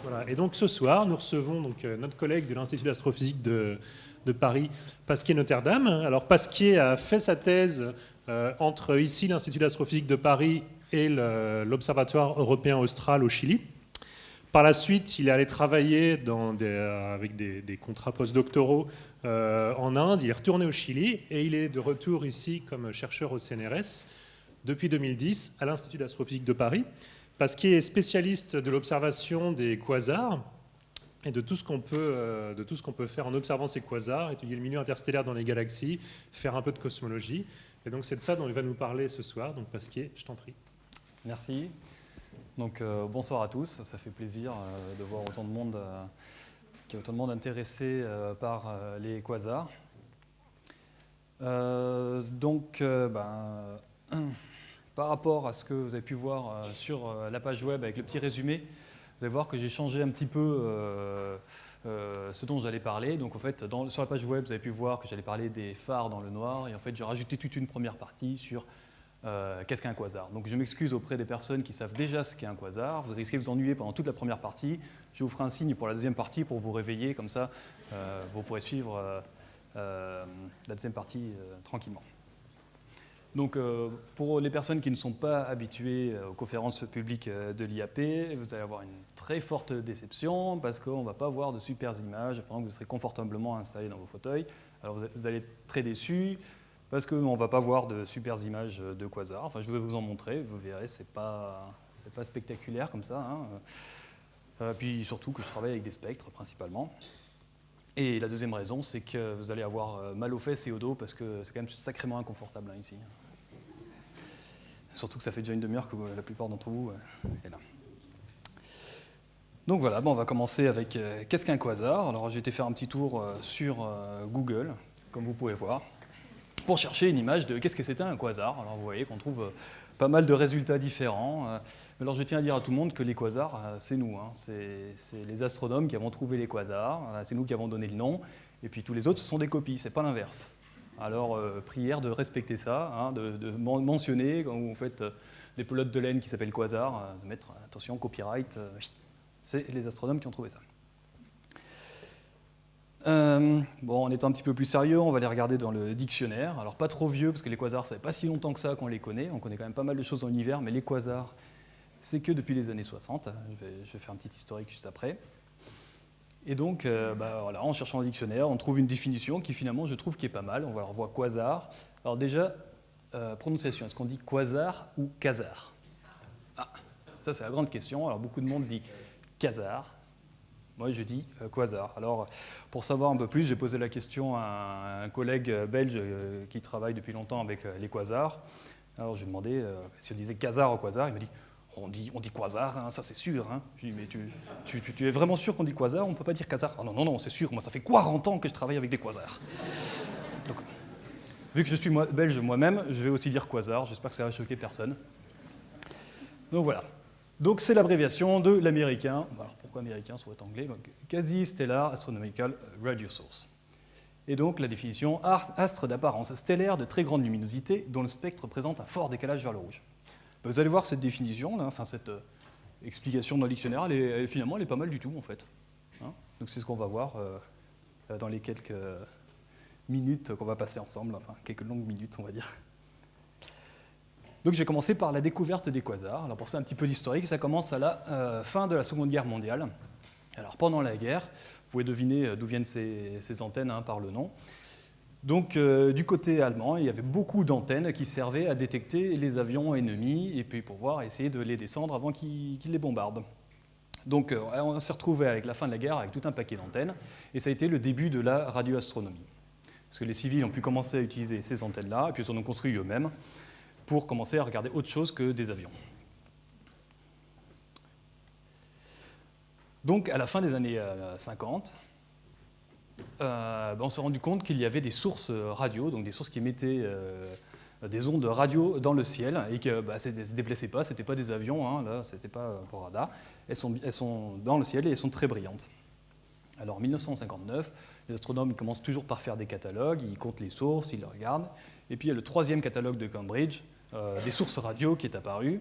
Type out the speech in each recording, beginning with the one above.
Voilà. Et donc ce soir, nous recevons donc, notre collègue de l'Institut d'astrophysique de Paris, Pasquier-Notherdam. Alors Pasquier a fait sa thèse entre ici l'Institut d'astrophysique de Paris et l'Observatoire européen austral au Chili. Par la suite, il est allé travailler avec des contrats postdoctoraux en Inde. Il est retourné au Chili et il est de retour ici comme chercheur au CNRS depuis 2010 à l'Institut d'astrophysique de Paris, parce qu'il est spécialiste de l'observation des quasars et de tout ce qu'on peut faire en observant ces quasars, étudier le milieu interstellaire dans les galaxies, faire un peu de cosmologie. Et donc c'est de ça dont il va nous parler ce soir. Donc Pasquier, je t'en prie. Merci. Donc bonsoir à tous, ça fait plaisir de voir autant de monde, qu'il y a autant de monde intéressé par les quasars. Par rapport à ce que vous avez pu voir sur la page web avec le petit résumé, vous allez voir que j'ai changé un petit peu ce dont j'allais parler. Donc en fait, sur la page web, vous avez pu voir que j'allais parler des phares dans le noir, et en fait j'ai rajouté toute une première partie sur qu'est-ce qu'un quasar. Donc je m'excuse auprès des personnes qui savent déjà ce qu'est un quasar. Vous risquez de vous ennuyer pendant toute la première partie. Je vous ferai un signe pour la deuxième partie pour vous réveiller, comme ça vous pourrez suivre la deuxième partie tranquillement. Donc pour les personnes qui ne sont pas habituées aux conférences publiques de l'IAP, vous allez avoir une très forte déception parce qu'on ne va pas voir de super images pendant que vous serez confortablement installés dans vos fauteuils. Alors vous allez être très déçus, parce qu'on ne va pas voir de super images de quasars. Enfin, je vais vous en montrer, vous verrez, c'est pas spectaculaire comme ça. Puis surtout que je travaille avec des spectres, principalement. Et la deuxième raison, c'est que vous allez avoir mal aux fesses et au dos, parce que c'est quand même sacrément inconfortable ici. Surtout que ça fait déjà une demi-heure que la plupart d'entre vous est là. Donc voilà, on va commencer avec qu'est-ce qu'un quasar. Alors j'ai été faire un petit tour sur Google, comme vous pouvez voir, pour chercher une image de qu'est-ce que c'était un quasar. Alors vous voyez qu'on trouve pas mal de résultats différents. Alors je tiens à dire à tout le monde que les quasars, c'est nous. C'est les astronomes qui avons trouvé les quasars, c'est nous qui avons donné le nom, et puis tous les autres, ce sont des copies, c'est pas l'inverse. Alors prière de respecter ça, de mentionner quand vous faites des pelotes de laine qui s'appellent quasars, de mettre attention, copyright, c'est les astronomes qui ont trouvé ça. En étant un petit peu plus sérieux, on va les regarder dans le dictionnaire. Alors pas trop vieux, parce que les quasars, ça fait pas si longtemps que ça qu'on les connaît. On connaît quand même pas mal de choses dans l'univers, mais les quasars, c'est que depuis les années 60. Je vais faire un petit historique juste après. Et donc, voilà, en cherchant le dictionnaire, on trouve une définition qui finalement, je trouve, qui est pas mal. On va revoir quasar. Alors déjà, prononciation, est-ce qu'on dit quasar ou quasar? Ah, ça c'est la grande question. Alors beaucoup de monde dit quasar. Moi, je dis quasar. Alors, pour savoir un peu plus, j'ai posé la question à un collègue belge qui travaille depuis longtemps avec les quasars. Alors, je lui ai demandé si on disait quasar ou quasar. Il m'a dit on dit quasar, ça c'est sûr. Je lui ai dit mais tu es vraiment sûr qu'on dit quasar? On ne peut pas dire quasar? Ah non, c'est sûr. Moi, ça fait 40 ans que je travaille avec des quasars. Donc, vu que je suis belge moi-même, je vais aussi dire quasar. J'espère que ça va choquer personne. Donc voilà. Donc c'est l'abréviation de l'américain, alors pourquoi américain, ça va être anglais, Quasi-Stellar Astronomical Radio Source. Et donc la définition, astre d'apparence stellaire de très grande luminosité dont le spectre présente un fort décalage vers le rouge. Vous allez voir cette définition, cette explication dans le dictionnaire, finalement elle est pas mal du tout en fait. Donc c'est ce qu'on va voir dans les quelques minutes qu'on va passer ensemble, enfin quelques longues minutes on va dire. Donc j'ai commencé par la découverte des quasars. Alors pour ça, un petit peu d'historique, ça commence à la fin de la Seconde Guerre mondiale. Alors pendant la guerre, vous pouvez deviner d'où viennent ces antennes par le nom. Donc du côté allemand, il y avait beaucoup d'antennes qui servaient à détecter les avions ennemis et puis pouvoir essayer de les descendre avant qu'ils les bombardent. Donc on s'est retrouvé avec la fin de la guerre avec tout un paquet d'antennes et ça a été le début de la radioastronomie. Parce que les civils ont pu commencer à utiliser ces antennes-là et puis ils en ont construit eux-mêmes pour commencer à regarder autre chose que des avions. Donc, à la fin des années 50, on s'est rendu compte qu'il y avait des sources radio, donc des sources qui émettaient des ondes radio dans le ciel, et que ne se déplaçaient pas, ce n'étaient pas des avions, là, ce n'était pas pour radar. Elles sont dans le ciel et elles sont très brillantes. Alors, en 1959, les astronomes commencent toujours par faire des catalogues, ils comptent les sources, ils les regardent, et puis il y a le troisième catalogue de Cambridge, des sources radio qui est apparu.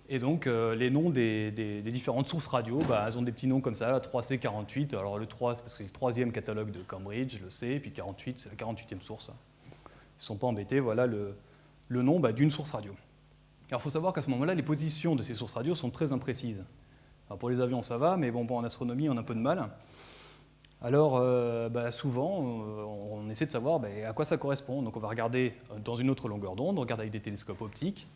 Et donc, les noms des différentes sources radio, elles ont des petits noms comme ça, 3C48. Alors, le 3, c'est parce que c'est le 3e catalogue de Cambridge, le C, et puis 48, c'est la 48e source. Ils ne sont pas embêtés, voilà le nom d'une source radio. Alors, il faut savoir qu'à ce moment-là, les positions de ces sources radio sont très imprécises. Alors, pour les avions, ça va, mais bon, en astronomie, on a un peu de mal. Alors, souvent, on essaie de savoir à quoi ça correspond. Donc, on va regarder dans une autre longueur d'onde, on regarde avec des télescopes optiques.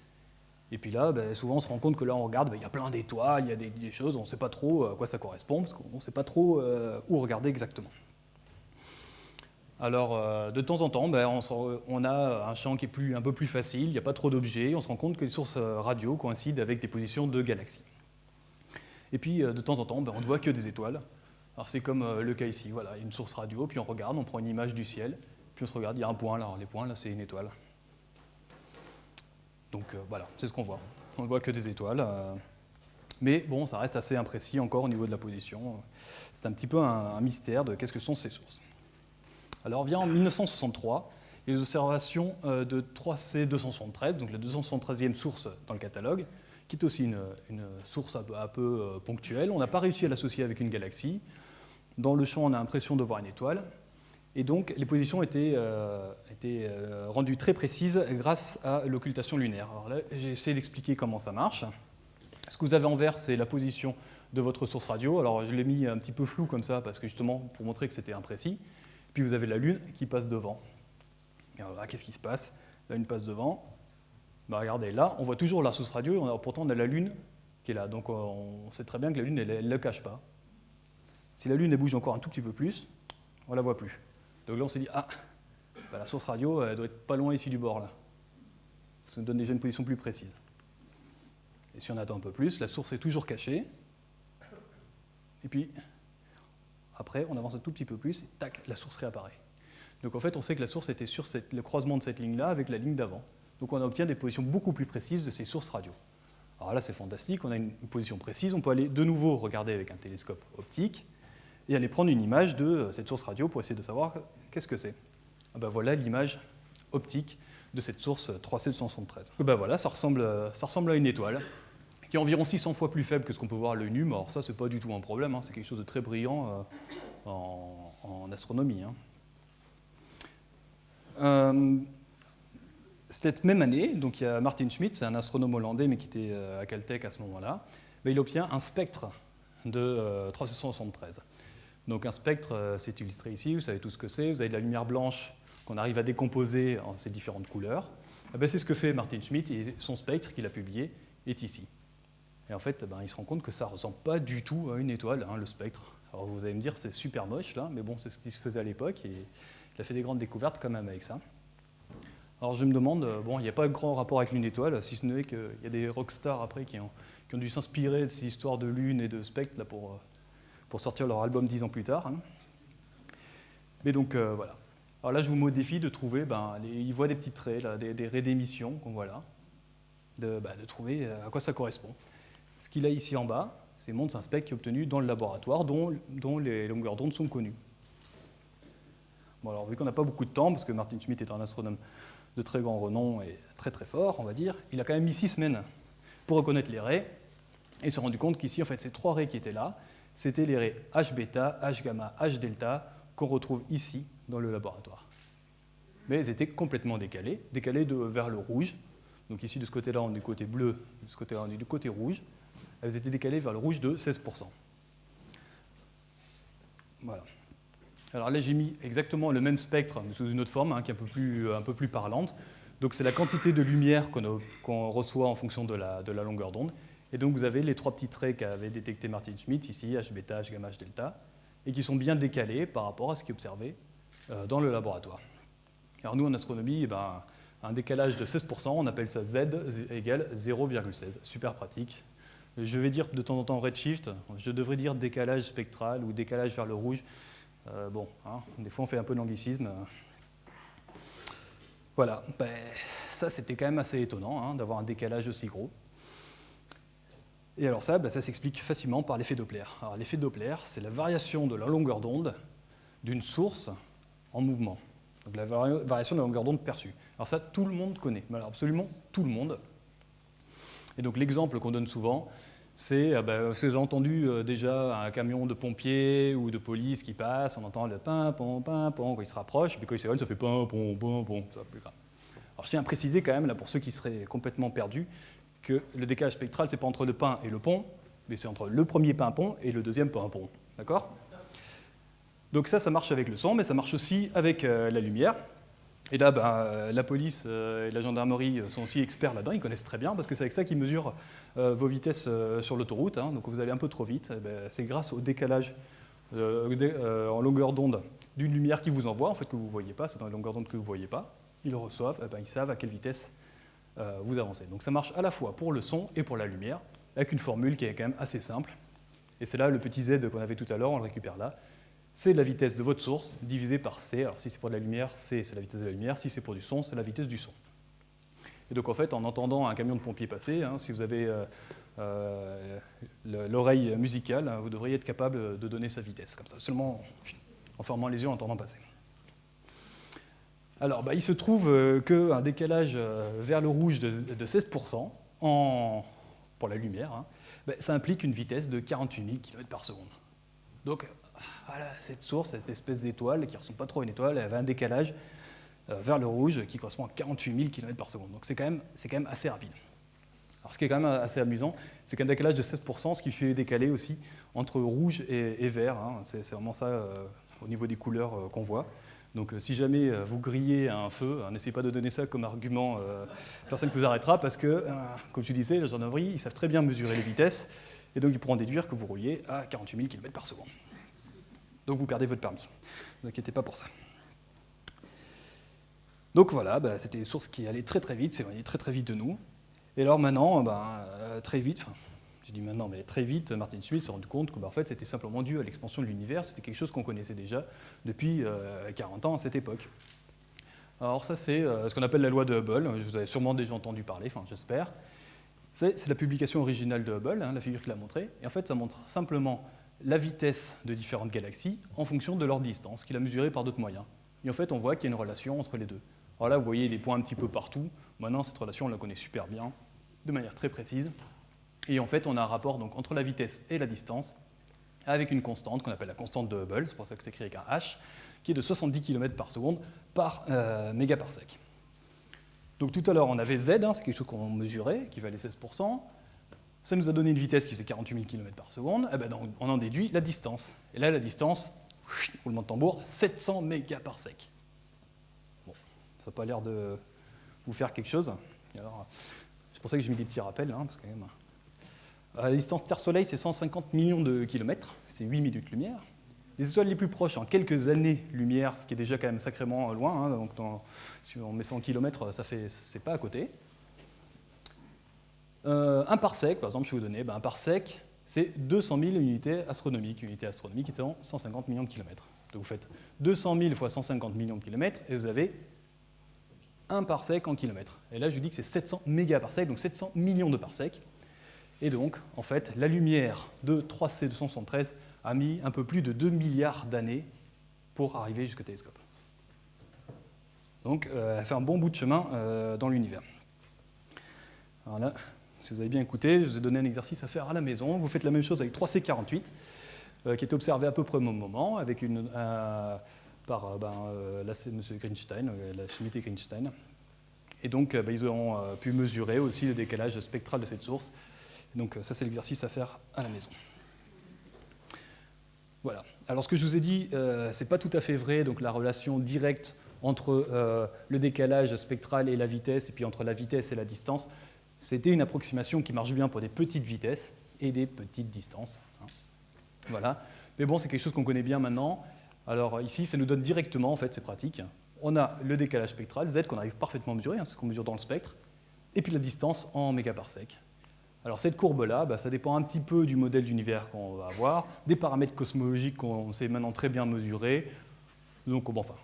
Et puis là, souvent, on se rend compte que là, on regarde, il y a plein d'étoiles, il y a des choses, on ne sait pas trop à quoi ça correspond, parce qu'on ne sait pas trop où regarder exactement. Alors, de temps en temps, on a un champ qui est un peu plus facile, il n'y a pas trop d'objets, on se rend compte que les sources radio coïncident avec des positions de galaxies. Et puis, de temps en temps, on ne voit que des étoiles. Alors, c'est comme le cas ici, voilà, une source radio, puis on regarde, on prend une image du ciel, puis on se regarde, il y a un point là, alors les points là, c'est une étoile. Donc voilà, c'est ce qu'on voit. On ne voit que des étoiles. Mais bon, ça reste assez imprécis encore au niveau de la position. C'est un petit peu un mystère de qu'est-ce que sont ces sources. Alors vient en 1963 les observations de 3C273, donc la 273e source dans le catalogue, qui est aussi une source un peu ponctuelle. On n'a pas réussi à l'associer avec une galaxie. Dans le champ, on a l'impression de voir une étoile. Et donc, les positions étaient rendues très précises grâce à l'occultation lunaire. Alors là, j'ai essayé d'expliquer comment ça marche. Ce que vous avez en vert, c'est la position de votre source radio. Alors, je l'ai mis un petit peu flou comme ça, parce que justement, pour montrer que c'était imprécis. Puis, vous avez la Lune qui passe devant. Et alors là, qu'est-ce qui se passe? La Lune passe devant. Regardez, là, on voit toujours la source radio, pourtant, on a la Lune qui est là. Donc, on sait très bien que la Lune, elle ne le cache pas. Si la Lune, elle bouge encore un tout petit peu plus, on ne la voit plus. Donc là, on s'est dit, la source radio, elle doit être pas loin ici du bord, là. Ça nous donne déjà une position plus précise. Et si on attend un peu plus, la source est toujours cachée. Et puis, après, on avance un tout petit peu plus, et tac, la source réapparaît. Donc en fait, on sait que la source était sur le croisement de cette ligne-là avec la ligne d'avant. Donc on obtient des positions beaucoup plus précises de ces sources radio. Alors là, c'est fantastique, on a une position précise, on peut aller de nouveau regarder avec un télescope optique, et aller prendre une image de cette source radio pour essayer de savoir qu'est-ce que c'est. Voilà l'image optique de cette source 3C273. Voilà, ça ressemble à une étoile, qui est environ 600 fois plus faible que ce qu'on peut voir à l'œil nu, mais alors ça, c'est pas du tout un problème, c'est quelque chose de très brillant en astronomie. Cette même année, donc il y a Martin Schmidt, c'est un astronome hollandais, mais qui était à Caltech à ce moment-là, il obtient un spectre de 373. Donc un spectre, c'est illustré ici, vous savez tout ce que c'est, vous avez de la lumière blanche qu'on arrive à décomposer en ces différentes couleurs. C'est ce que fait Martin Schmidt, et son spectre qu'il a publié est ici. Et en fait, il se rend compte que ça ne ressemble pas du tout à une étoile, le spectre. Alors vous allez me dire, c'est super moche là, mais bon, c'est ce qui se faisait à l'époque, et il a fait des grandes découvertes quand même avec ça. Alors je me demande, il n'y a pas de grand rapport avec une étoile, si ce n'est qu'il y a des rockstars après qui ont dû s'inspirer de ces histoires de lune et de spectre là, pour sortir leur album 10 ans plus tard. Mais donc voilà. Alors là, je vous mets au défi de trouver, il voit des petits traits, là, des raies d'émission qu'on voit là, de trouver à quoi ça correspond. Ce qu'il a ici en bas, c'est un spectre qui est obtenu dans le laboratoire, dont les longueurs d'onde sont connues. Bon, alors vu qu'on n'a pas beaucoup de temps, parce que Martin Schmidt est un astronome de très grand renom et très très fort, on va dire, il a quand même mis 6 semaines pour reconnaître les raies, et s'est rendu compte qu'ici, en fait, ces 3 raies qui étaient là, c'était les raies H-bêta, H-gamma, H-delta, qu'on retrouve ici dans le laboratoire. Mais elles étaient complètement décalées vers le rouge. Donc ici, de ce côté-là, on est du côté bleu, de ce côté-là, on est du côté rouge. Elles étaient décalées vers le rouge de 16%. Voilà. Alors là, j'ai mis exactement le même spectre, mais sous une autre forme, qui est un peu plus parlante. Donc c'est la quantité de lumière qu'on reçoit en fonction de la longueur d'onde. Et donc vous avez les 3 petits traits qu'avait détecté Martin Schmidt, ici, H-bêta, H-gamma, H-delta, et qui sont bien décalés par rapport à ce qui est observé dans le laboratoire. Alors nous, en astronomie, un décalage de 16%, on appelle ça Z égale 0,16. Super pratique. Je vais dire de temps en temps redshift, je devrais dire décalage spectral ou décalage vers le rouge. Des fois on fait un peu d'anglicisme. Voilà, ça c'était quand même assez étonnant d'avoir un décalage aussi gros. Et alors ça s'explique facilement par l'effet Doppler. Alors l'effet Doppler, c'est la variation de la longueur d'onde d'une source en mouvement. Donc la variation de la longueur d'onde perçue. Alors ça, tout le monde connaît, mais alors absolument tout le monde. Et donc l'exemple qu'on donne souvent, c'est, vous avez entendu déjà un camion de pompiers ou de police qui passe, on entend le pin, pom, quand il se rapproche, puis quand il s'éloigne, ça fait pin, pom, ça va plus grave. Alors je tiens à préciser quand même, là, pour ceux qui seraient complètement perdus, que le décalage spectral, c'est pas entre le pin et le pont, mais c'est entre le premier pin-pont et le deuxième pin-pont. D'accord? Donc ça marche avec le son, mais ça marche aussi avec la lumière. Et là, la police et la gendarmerie sont aussi experts là-dedans, ils connaissent très bien, parce que c'est avec ça qu'ils mesurent vos vitesses sur l'autoroute. Hein. Donc vous allez un peu trop vite, c'est grâce au décalage en longueur d'onde d'une lumière qu'ils vous envoient, en fait, que vous ne voyez pas, c'est dans les longueurs d'onde que vous ne voyez pas. Ils le reçoivent, ils savent à quelle vitesse vous avancez. Donc ça marche à la fois pour le son et pour la lumière, avec une formule qui est quand même assez simple. Et c'est là le petit z qu'on avait tout à l'heure, on le récupère là. C'est la vitesse de votre source divisée par c. Alors si c'est pour de la lumière, c c'est la vitesse de la lumière. Si c'est pour du son, c'est la vitesse du son. Et donc en fait, en entendant un camion de pompiers passer, hein, si vous avez l'oreille musicale, vous devriez être capable de donner sa vitesse, comme ça, seulement en fermant les yeux en entendant passer. Alors il se trouve qu'un décalage vers le rouge de 16% pour la lumière, hein, ça implique une vitesse de 48 000 km par seconde. Donc voilà, cette source, cette espèce d'étoile qui ne ressemble pas trop à une étoile, elle avait un décalage vers le rouge qui correspond à 48 000 km par seconde. Donc c'est quand même assez rapide. Alors ce qui est quand même assez amusant, c'est qu'un décalage de 16%, ce qui fait décaler aussi entre rouge et vert. Hein, c'est vraiment ça au niveau des couleurs qu'on voit. Donc si jamais vous grillez à un feu, n'essayez pas de donner ça comme argument, personne ne vous arrêtera, parce que, comme je disais, la gendarmerie, ils savent très bien mesurer les vitesses, et donc ils pourront déduire que vous rouliez à 48 000 km par seconde. Donc vous perdez votre permis. Ne vous inquiétez pas pour ça. Donc voilà, c'était des sources qui allaient très très vite, s'éloignaient très très vite de nous. Et alors maintenant, très vite, je dis maintenant, mais très vite, Martin Schmitt s'est rendu compte que en fait, c'était simplement dû à l'expansion de l'univers, c'était quelque chose qu'on connaissait déjà depuis 40 ans à cette époque. Alors ça, c'est ce qu'on appelle la loi de Hubble, vous avez sûrement déjà entendu parler, enfin j'espère. C'est la publication originale de Hubble, hein, la figure qu'il a montrée, et en fait, ça montre simplement la vitesse de différentes galaxies en fonction de leur distance, qu'il a mesurée par d'autres moyens. Et en fait, on voit qu'il y a une relation entre les deux. Alors là, vous voyez des points un petit peu partout. Maintenant, cette relation, on la connaît super bien, de manière très précise. Et en fait, on a un rapport donc, entre la vitesse et la distance, avec une constante qu'on appelle la constante de Hubble, c'est pour ça que c'est écrit avec un H, qui est de 70 km par seconde par mégaparsec. Donc tout à l'heure, on avait Z, hein, c'est quelque chose qu'on mesurait, qui valait 16%. Ça nous a donné une vitesse qui faisait 48 000 km par seconde. Donc, on en déduit la distance. Et là, la distance, roulement de tambour, 700 mégaparsec. Bon, ça n'a pas l'air de vous faire quelque chose. Alors, c'est pour ça que j'ai mis des petits rappels, hein, parce que quand même, la distance Terre-Soleil, c'est 150 millions de kilomètres, c'est 8 minutes-lumière. Les étoiles les plus proches, en quelques années-lumière, ce qui est déjà quand même sacrément loin, hein, donc si on met ça en kilomètres, c'est pas à côté. Un parsec, par exemple, je vais vous donner, un parsec, c'est 200 000 unités astronomiques étant 150 millions de kilomètres. Donc vous faites 200 000 fois 150 millions de kilomètres et vous avez un parsec en kilomètres. Et là, je vous dis que c'est 700 mégaparsecs, donc 700 millions de parsecs. Et donc, en fait, la lumière de 3C273 a mis un peu plus de 2 milliards d'années pour arriver jusqu'au télescope. Donc, elle fait un bon bout de chemin dans l'univers. Alors là, si vous avez bien écouté, je vous ai donné un exercice à faire à la maison. Vous faites la même chose avec 3C48, qui est observé à peu près au même moment, avec par M. Greenstein, la Schmitt et Greenstein. Et donc, ils auront pu mesurer aussi le décalage spectral de cette source. Donc, ça, c'est l'exercice à faire à la maison. Voilà. Alors, ce que je vous ai dit, ce n'est pas tout à fait vrai. Donc, la relation directe entre le décalage spectral et la vitesse, et puis entre la vitesse et la distance, c'était une approximation qui marche bien pour des petites vitesses et des petites distances. Voilà. Mais bon, c'est quelque chose qu'on connaît bien maintenant. Alors ici, ça nous donne directement, en fait, c'est pratique. On a le décalage spectral, Z, qu'on arrive parfaitement à mesurer, hein, c'est ce qu'on mesure dans le spectre, et puis la distance en mégaparsec. Alors cette courbe-là, ça dépend un petit peu du modèle d'univers qu'on va avoir, des paramètres cosmologiques qu'on sait maintenant très bien mesurer. Donc, bon, enfin,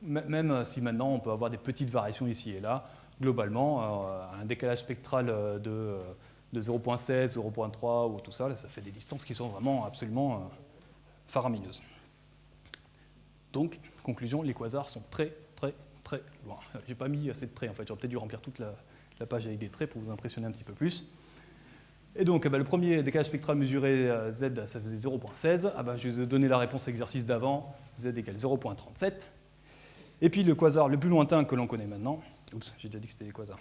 même si maintenant on peut avoir des petites variations ici et là, globalement, un décalage spectral de 0,16, 0,3 ou tout ça, ça fait des distances qui sont vraiment absolument faramineuses. Donc, conclusion, les quasars sont très, très, très loin. J'ai pas mis assez de traits, en fait, j'aurais peut-être dû remplir toute la la page avec des traits pour vous impressionner un petit peu plus. Et donc, le premier décalage spectral mesuré, Z, ça faisait 0,16. Je vous ai donné la réponse à l'exercice d'avant, Z égale 0,37. Et puis le quasar le plus lointain que l'on connaît maintenant, oups, j'ai déjà dit que c'était des quasars.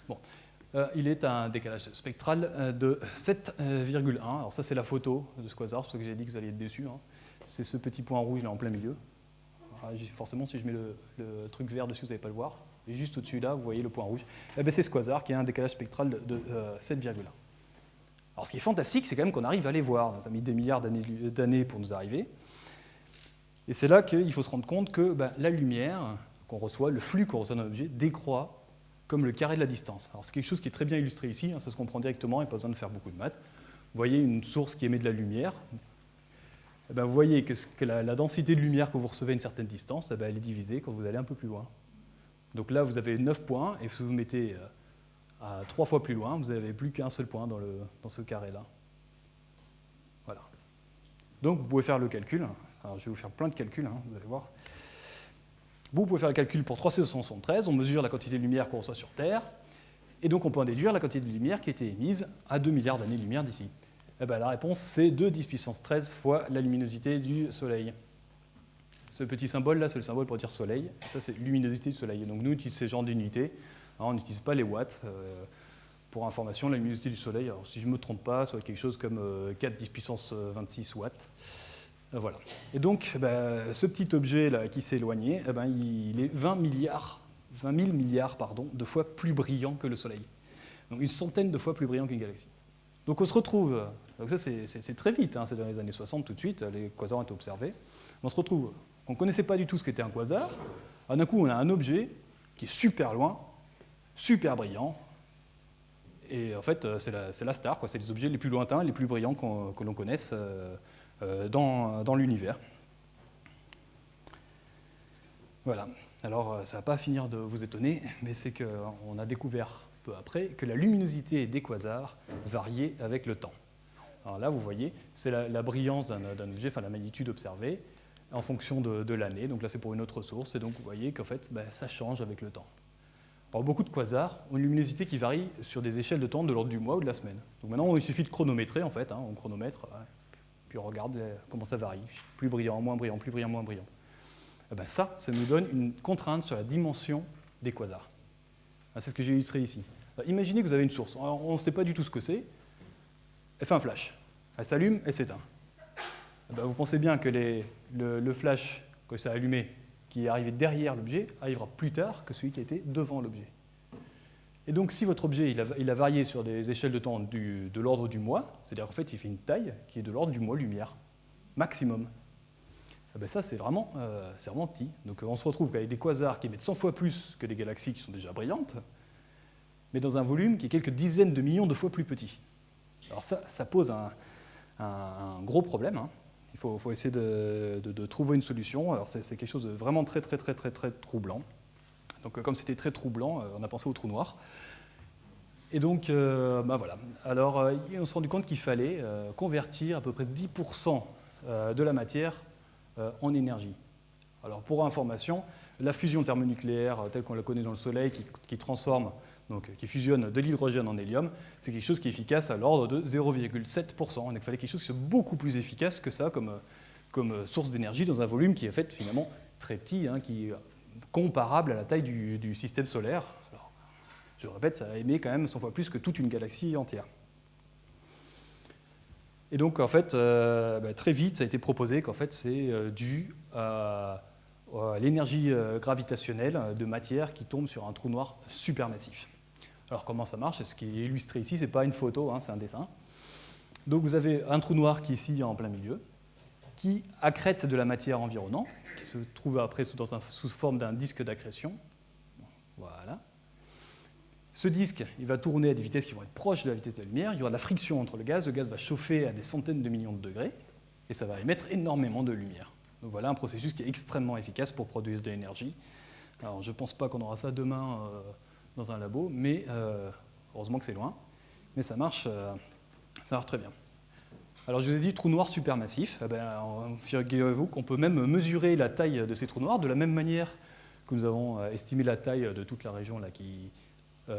Bon, il est à un décalage spectral de 7,1. Alors ça, c'est la photo de ce quasar, c'est pour ça que j'ai dit que vous alliez être déçus. Hein. C'est ce petit point rouge là en plein milieu. Alors, forcément, si je mets le truc vert dessus, vous n'allez pas le voir. Et juste au-dessus là, vous voyez le point rouge. C'est ce quasar qui a un décalage spectral de 7,1. Alors ce qui est fantastique, c'est quand même qu'on arrive à les voir. Ça a mis des milliards d'années pour nous arriver. Et c'est là qu'il faut se rendre compte que la lumière qu'on reçoit, le flux qu'on reçoit d'un objet, décroît comme le carré de la distance. Alors c'est quelque chose qui est très bien illustré ici, hein, ça se comprend directement, il n'y a pas besoin de faire beaucoup de maths. Vous voyez une source qui émet de la lumière. Vous voyez que la densité de lumière que vous recevez à une certaine distance, elle est divisée quand vous allez un peu plus loin. Donc là, vous avez 9 points, et si vous mettez à 3 fois plus loin, vous n'avez plus qu'un seul point dans ce carré-là. Voilà. Donc vous pouvez faire le calcul. Alors je vais vous faire plein de calculs, hein, vous allez voir. Vous pouvez faire le calcul pour 373, on mesure la quantité de lumière qu'on reçoit sur Terre, et donc on peut en déduire la quantité de lumière qui a été émise à 2 milliards d'années-lumière d'ici. La réponse, c'est 2 10 puissance 13 fois la luminosité du Soleil. Ce petit symbole-là, c'est le symbole pour dire Soleil, et ça, c'est luminosité du Soleil. Et donc nous, on utilise ce genre d'unités. On n'utilise pas les watts. Pour information, la luminosité du Soleil, alors, si je ne me trompe pas, ça va être quelque chose comme 4 10 puissance 26 watts. Voilà. Et donc, ce petit objet-là qui s'est éloigné, il est 20 000 milliards de fois plus brillant que le Soleil. Donc une centaine de fois plus brillant qu'une galaxie. Donc on se retrouve, donc ça c'est très vite, hein, c'est dans les années 60 tout de suite, les quasars ont été observés. On se retrouve, on ne connaissait pas du tout ce qu'était un quasar. D'un coup, on a un objet qui est super loin, super brillant, et en fait, c'est la star, c'est les objets les plus lointains, les plus brillants que l'on connaisse dans l'univers. Voilà. Alors, ça ne va pas finir de vous étonner, mais c'est qu'on a découvert peu après que la luminosité des quasars variait avec le temps. Alors là, vous voyez, c'est la brillance d'un objet, enfin la magnitude observée, en fonction de l'année. Donc là, c'est pour une autre source, et donc vous voyez qu'en fait, ça change avec le temps. Alors, beaucoup de quasars ont une luminosité qui varie sur des échelles de temps de l'ordre du mois ou de la semaine. Donc maintenant, il suffit de chronométrer, en fait, hein, on chronomètre, puis on regarde comment ça varie. Plus brillant, moins brillant, plus brillant, moins brillant. Ça nous donne une contrainte sur la dimension des quasars. C'est ce que j'ai illustré ici. Imaginez que vous avez une source. Alors, on ne sait pas du tout ce que c'est. Elle fait un flash. Elle s'allume, elle s'éteint. Vous pensez bien que le flash que ça a allumé, qui est arrivé derrière l'objet, arrivera plus tard que celui qui a été devant l'objet. Et donc, si votre objet il a varié sur des échelles de temps de l'ordre du mois, c'est-à-dire qu'en fait, il fait une taille qui est de l'ordre du mois-lumière, maximum. Ça, c'est vraiment petit. Donc, on se retrouve avec des quasars qui émettent 100 fois plus que des galaxies qui sont déjà brillantes, mais dans un volume qui est quelques dizaines de millions de fois plus petit. Alors ça pose un gros problème, hein. Il faut essayer de trouver une solution. Alors c'est quelque chose de vraiment très troublant. Donc comme c'était très troublant, on a pensé au trou noir. Et donc voilà. Alors on s'est rendu compte qu'il fallait convertir à peu près 10% de la matière en énergie. Alors pour information, la fusion thermonucléaire telle qu'on la connaît dans le Soleil, qui transforme, donc qui fusionne de l'hydrogène en hélium, c'est quelque chose qui est efficace à l'ordre de 0,7%. Donc il fallait quelque chose qui soit beaucoup plus efficace que ça comme source d'énergie dans un volume qui est en fait finalement très petit, hein, qui est comparable à la taille du système solaire. Alors, je le répète, ça émet quand même 100 fois plus que toute une galaxie entière. Et donc en fait, très vite, ça a été proposé qu'en fait c'est dû à l'énergie gravitationnelle de matière qui tombe sur un trou noir supermassif. Alors comment ça marche? Ce qui est illustré ici, ce n'est pas une photo, hein, c'est un dessin. Donc vous avez un trou noir qui est ici en plein milieu, qui accrète de la matière environnante, qui se trouve après sous forme d'un disque d'accrétion. Voilà. Ce disque, il va tourner à des vitesses qui vont être proches de la vitesse de la lumière, il y aura de la friction entre le gaz va chauffer à des centaines de millions de degrés, et ça va émettre énormément de lumière. Donc voilà un processus qui est extrêmement efficace pour produire de l'énergie. Alors je ne pense pas qu'on aura ça demain dans un labo, mais heureusement que c'est loin. Mais ça marche très bien. Alors je vous ai dit trou noir supermassif. Figurez-vous qu'on peut même mesurer la taille de ces trous noirs de la même manière que nous avons estimé la taille de toute la région là,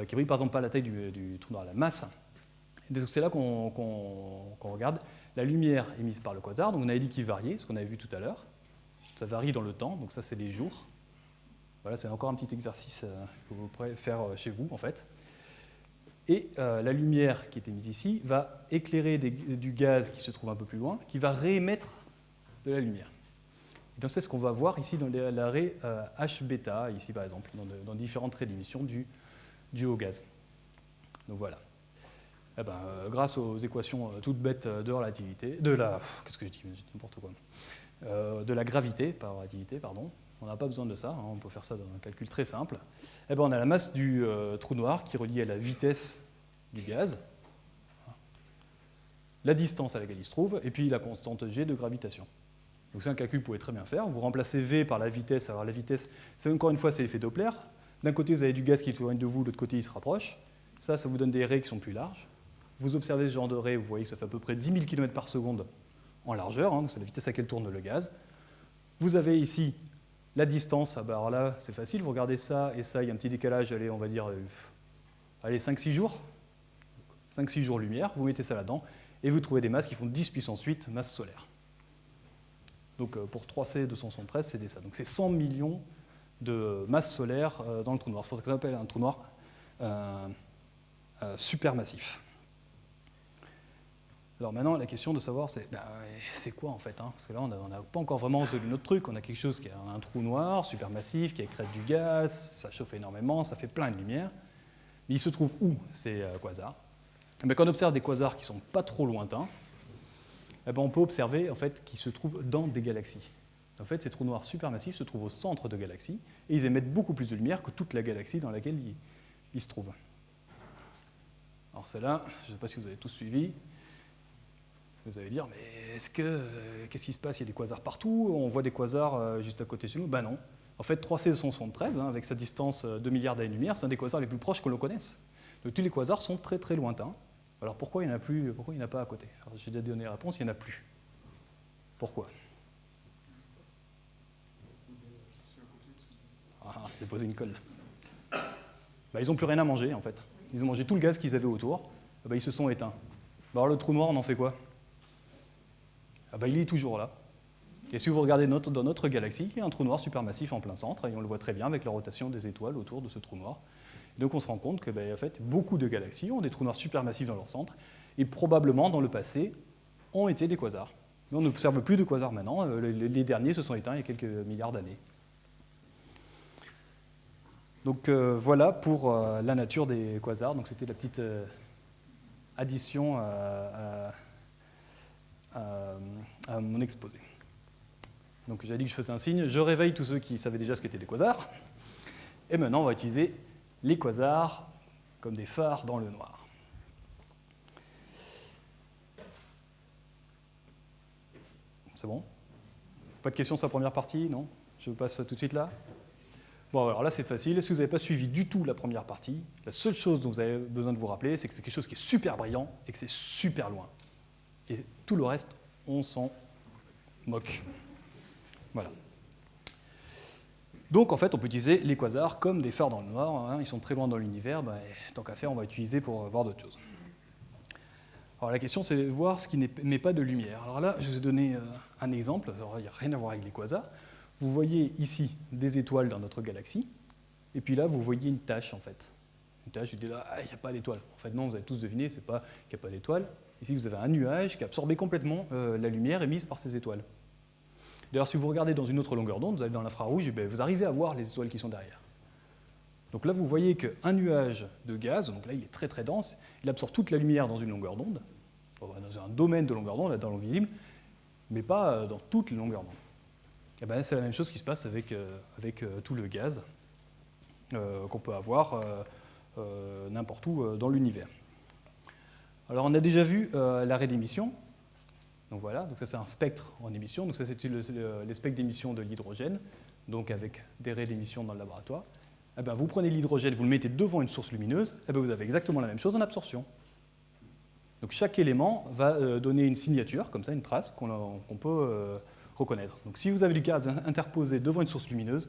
qui brille par exemple pas la taille du trou noir, la masse. Et donc c'est là qu'on regarde la lumière émise par le quasar. Donc on avait dit qu'il variait, ce qu'on avait vu tout à l'heure. Ça varie dans le temps, donc ça c'est les jours. Voilà, c'est encore un petit exercice que vous pourrez faire chez vous en fait. Et la lumière qui est émise ici va éclairer du gaz qui se trouve un peu plus loin, qui va réémettre de la lumière. Et donc c'est ce qu'on va voir ici dans l'arrêt H-bêta, ici par exemple, dans différentes raies d'émission dues au gaz. Donc voilà. Eh ben, grâce aux équations toutes bêtes de relativité, qu'est-ce que je dis, n'importe quoi, de la gravité, pas relativité, pardon, on n'a pas besoin de ça, hein, on peut faire ça dans un calcul très simple. Eh ben, on a la masse du trou noir qui est reliée à la vitesse du gaz, la distance à laquelle il se trouve, et puis la constante G de gravitation. Donc c'est un calcul que vous pouvez très bien faire. Vous remplacez V par la vitesse. Alors la vitesse, encore une fois, c'est l'effet Doppler. D'un côté, vous avez du gaz qui est éloigné de vous, de l'autre côté, il se rapproche. Ça vous donne des raies qui sont plus larges. Vous observez ce genre de raies, vous voyez que ça fait à peu près 10 000 km par seconde en largeur, hein, c'est la vitesse à laquelle tourne le gaz. Vous avez ici la distance. Ah bah alors là, c'est facile, vous regardez ça et ça, il y a un petit décalage, allez, on va dire 5-6 jours. 5-6 jours lumière, vous mettez ça là-dedans, et vous trouvez des masses qui font 10 puissance 8 masses solaires. Donc pour 3C 273, c'était ça. Donc c'est 100 millions de masses solaires dans le trou noir. C'est pour ça qu'on appelle un trou noir supermassif. Alors maintenant, la question de savoir, c'est quoi en fait, hein, parce que là, on n'a pas encore vraiment résolu notre truc. On a quelque chose qui est un trou noir supermassif, qui écrète du gaz, ça chauffe énormément, ça fait plein de lumière. Mais il se trouve où ces quasars? Quand on observe des quasars qui ne sont pas trop lointains, on peut observer en fait, qu'ils se trouvent dans des galaxies. En fait, ces trous noirs supermassifs se trouvent au centre de galaxies, et ils émettent beaucoup plus de lumière que toute la galaxie dans laquelle ils se trouvent. Alors celle-là, je ne sais pas si vous avez tous suivi. Vous allez dire, mais qu'est-ce qui se passe? Il y a des quasars partout, on voit des quasars juste à côté de nous. Ben non. En fait, 3C 273, hein, avec sa distance 2 milliards d'années-lumière, c'est un des quasars les plus proches que l'on connaisse. Donc tous les quasars sont très très lointains. Alors pourquoi il n'y en a plus, pourquoi il n'y en a pas à côté? Alors j'ai déjà donné la réponse, il n'y en a plus. Pourquoi? Ah, j'ai posé une colle. Ils n'ont plus rien à manger en fait. Ils ont mangé tout le gaz qu'ils avaient autour, ils se sont éteints. Alors le trou noir, on en fait quoi? Il est toujours là. Et si vous regardez dans notre galaxie, il y a un trou noir supermassif en plein centre, et on le voit très bien avec la rotation des étoiles autour de ce trou noir. Et donc on se rend compte que en fait, beaucoup de galaxies ont des trous noirs supermassifs dans leur centre, et probablement dans le passé ont été des quasars. Mais on n'observe plus de quasars maintenant, les derniers se sont éteints il y a quelques milliards d'années. Donc voilà pour la nature des quasars. Donc c'était la petite addition à mon exposé. Donc j'avais dit que je faisais un signe, je réveille tous ceux qui savaient déjà ce qu'étaient des quasars. Et maintenant on va utiliser les quasars comme des phares dans le noir. C'est bon? Pas de questions sur la première partie, non? Je passe tout de suite là. Bon, alors là c'est facile, si vous n'avez pas suivi du tout la première partie, la seule chose dont vous avez besoin de vous rappeler, c'est que c'est quelque chose qui est super brillant et que c'est super loin. Et tout le reste, on s'en moque. Voilà. Donc en fait, on peut utiliser les quasars comme des phares dans le noir, hein, ils sont très loin dans l'univers, tant qu'à faire, on va utiliser pour voir d'autres choses. Alors la question, c'est de voir ce qui n'émet pas de lumière. Alors là, je vous ai donné un exemple, alors, il n'y a rien à voir avec les quasars. Vous voyez ici des étoiles dans notre galaxie, et puis là, vous voyez une tache en fait. Une tache, je dis là, il n'y a pas d'étoile. En fait, non, vous avez tous deviné, c'est pas qu'il n'y a pas d'étoile. Ici, vous avez un nuage qui a absorbé complètement la lumière émise par ces étoiles. D'ailleurs, si vous regardez dans une autre longueur d'onde, vous allez dans l'infrarouge, et vous arrivez à voir les étoiles qui sont derrière. Donc là, vous voyez qu'un nuage de gaz, donc là, il est très très dense, il absorbe toute la lumière dans une longueur d'onde, dans un domaine de longueur d'onde, dans l'invisible, mais pas dans toutes les longueurs d'onde. Et c'est la même chose qui se passe avec tout le gaz qu'on peut avoir n'importe où dans l'univers. Alors on a déjà vu l'arrêt d'émission. Donc voilà, donc ça c'est un spectre en émission. Donc ça c'est les spectres d'émission de l'hydrogène, donc avec des raies d'émission dans le laboratoire. Vous prenez l'hydrogène, vous le mettez devant une source lumineuse, vous avez exactement la même chose en absorption. Donc chaque élément va donner une signature, comme ça, une trace qu'on peut reconnaître. Donc si vous avez du gaz interposé devant une source lumineuse,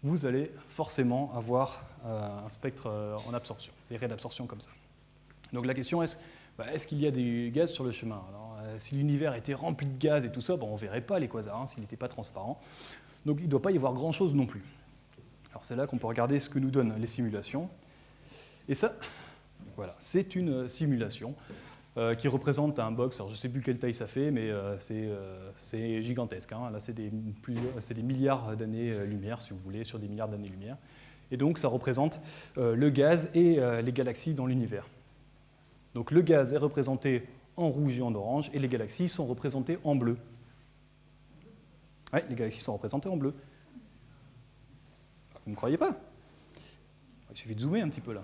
vous allez forcément avoir un spectre en absorption, des raies d'absorption comme ça. Donc la question est, est-ce qu'il y a des gaz sur le chemin? Alors, si l'univers était rempli de gaz et tout ça, on ne verrait pas les quasars, hein, s'il n'était pas transparent. Donc il ne doit pas y avoir grand-chose non plus. Alors c'est là qu'on peut regarder ce que nous donnent les simulations. Et ça, voilà, c'est une simulation qui représente un box. Alors je ne sais plus quelle taille ça fait, mais c'est gigantesque. Hein. Là, c'est des milliards d'années-lumière, si vous voulez, sur des milliards d'années-lumière. Et donc ça représente le gaz et les galaxies dans l'univers. Donc le gaz est représenté en rouge et en orange, et les galaxies sont représentées en bleu. Oui, les galaxies sont représentées en bleu. Vous ne croyez pas? Il suffit de zoomer un petit peu là.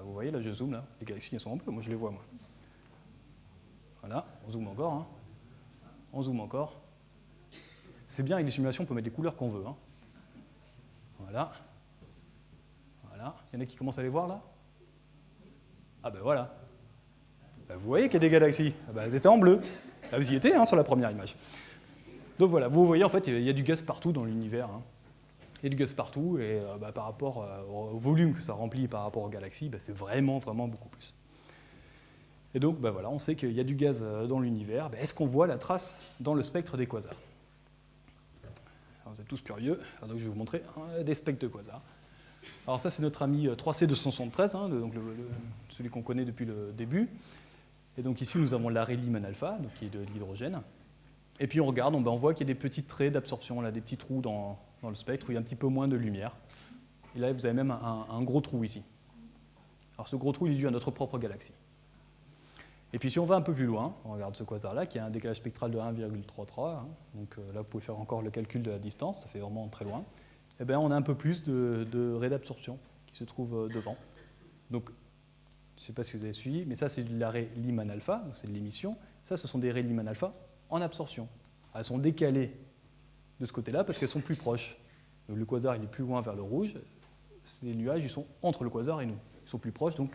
Vous voyez, là je zoome, là. Les galaxies elles sont en bleu, moi je les vois. Moi. Voilà, on zoome encore. Hein. On zoome encore. C'est bien, avec les simulations, on peut mettre les couleurs qu'on veut. Hein. Voilà. Voilà. Il y en a qui commencent à les voir là? Ah ben voilà. Vous voyez qu'il y a des galaxies. Elles étaient en bleu. Là, vous y étiez hein, sur la première image. Donc voilà, vous voyez en fait, il y a du gaz partout dans l'univers. Hein. Il y a du gaz partout, et par rapport au volume que ça remplit par rapport aux galaxies, c'est vraiment, vraiment beaucoup plus. Et donc voilà, on sait qu'il y a du gaz dans l'univers. Est-ce qu'on voit la trace dans le spectre des quasars? Alors, vous êtes tous curieux, alors, donc je vais vous montrer des spectres de quasars. Alors ça, c'est notre ami 3C273, hein, donc celui qu'on connaît depuis le début. Et donc ici, nous avons l'arrêt Lyman alpha, donc qui est de l'hydrogène. Et puis on regarde, on voit qu'il y a des petites traits d'absorption, là, des petits trous dans le spectre où il y a un petit peu moins de lumière. Et là, vous avez même un gros trou ici. Alors ce gros trou, il est dû à notre propre galaxie. Et puis si on va un peu plus loin, on regarde ce quasar-là, qui a un décalage spectral de 1,33. Hein, donc là, vous pouvez faire encore le calcul de la distance, ça fait vraiment très loin. Et on a un peu plus de raies d'absorption qui se trouvent devant. Donc, je ne sais pas si vous avez suivi, mais ça, c'est de l'arrêt Lyman alpha, donc c'est de l'émission. Ça, ce sont des raies Lyman alpha en absorption. Elles sont décalées de ce côté-là parce qu'elles sont plus proches. Donc, le quasar, il est plus loin vers le rouge. Ces nuages, ils sont entre le quasar et nous. Ils sont plus proches, donc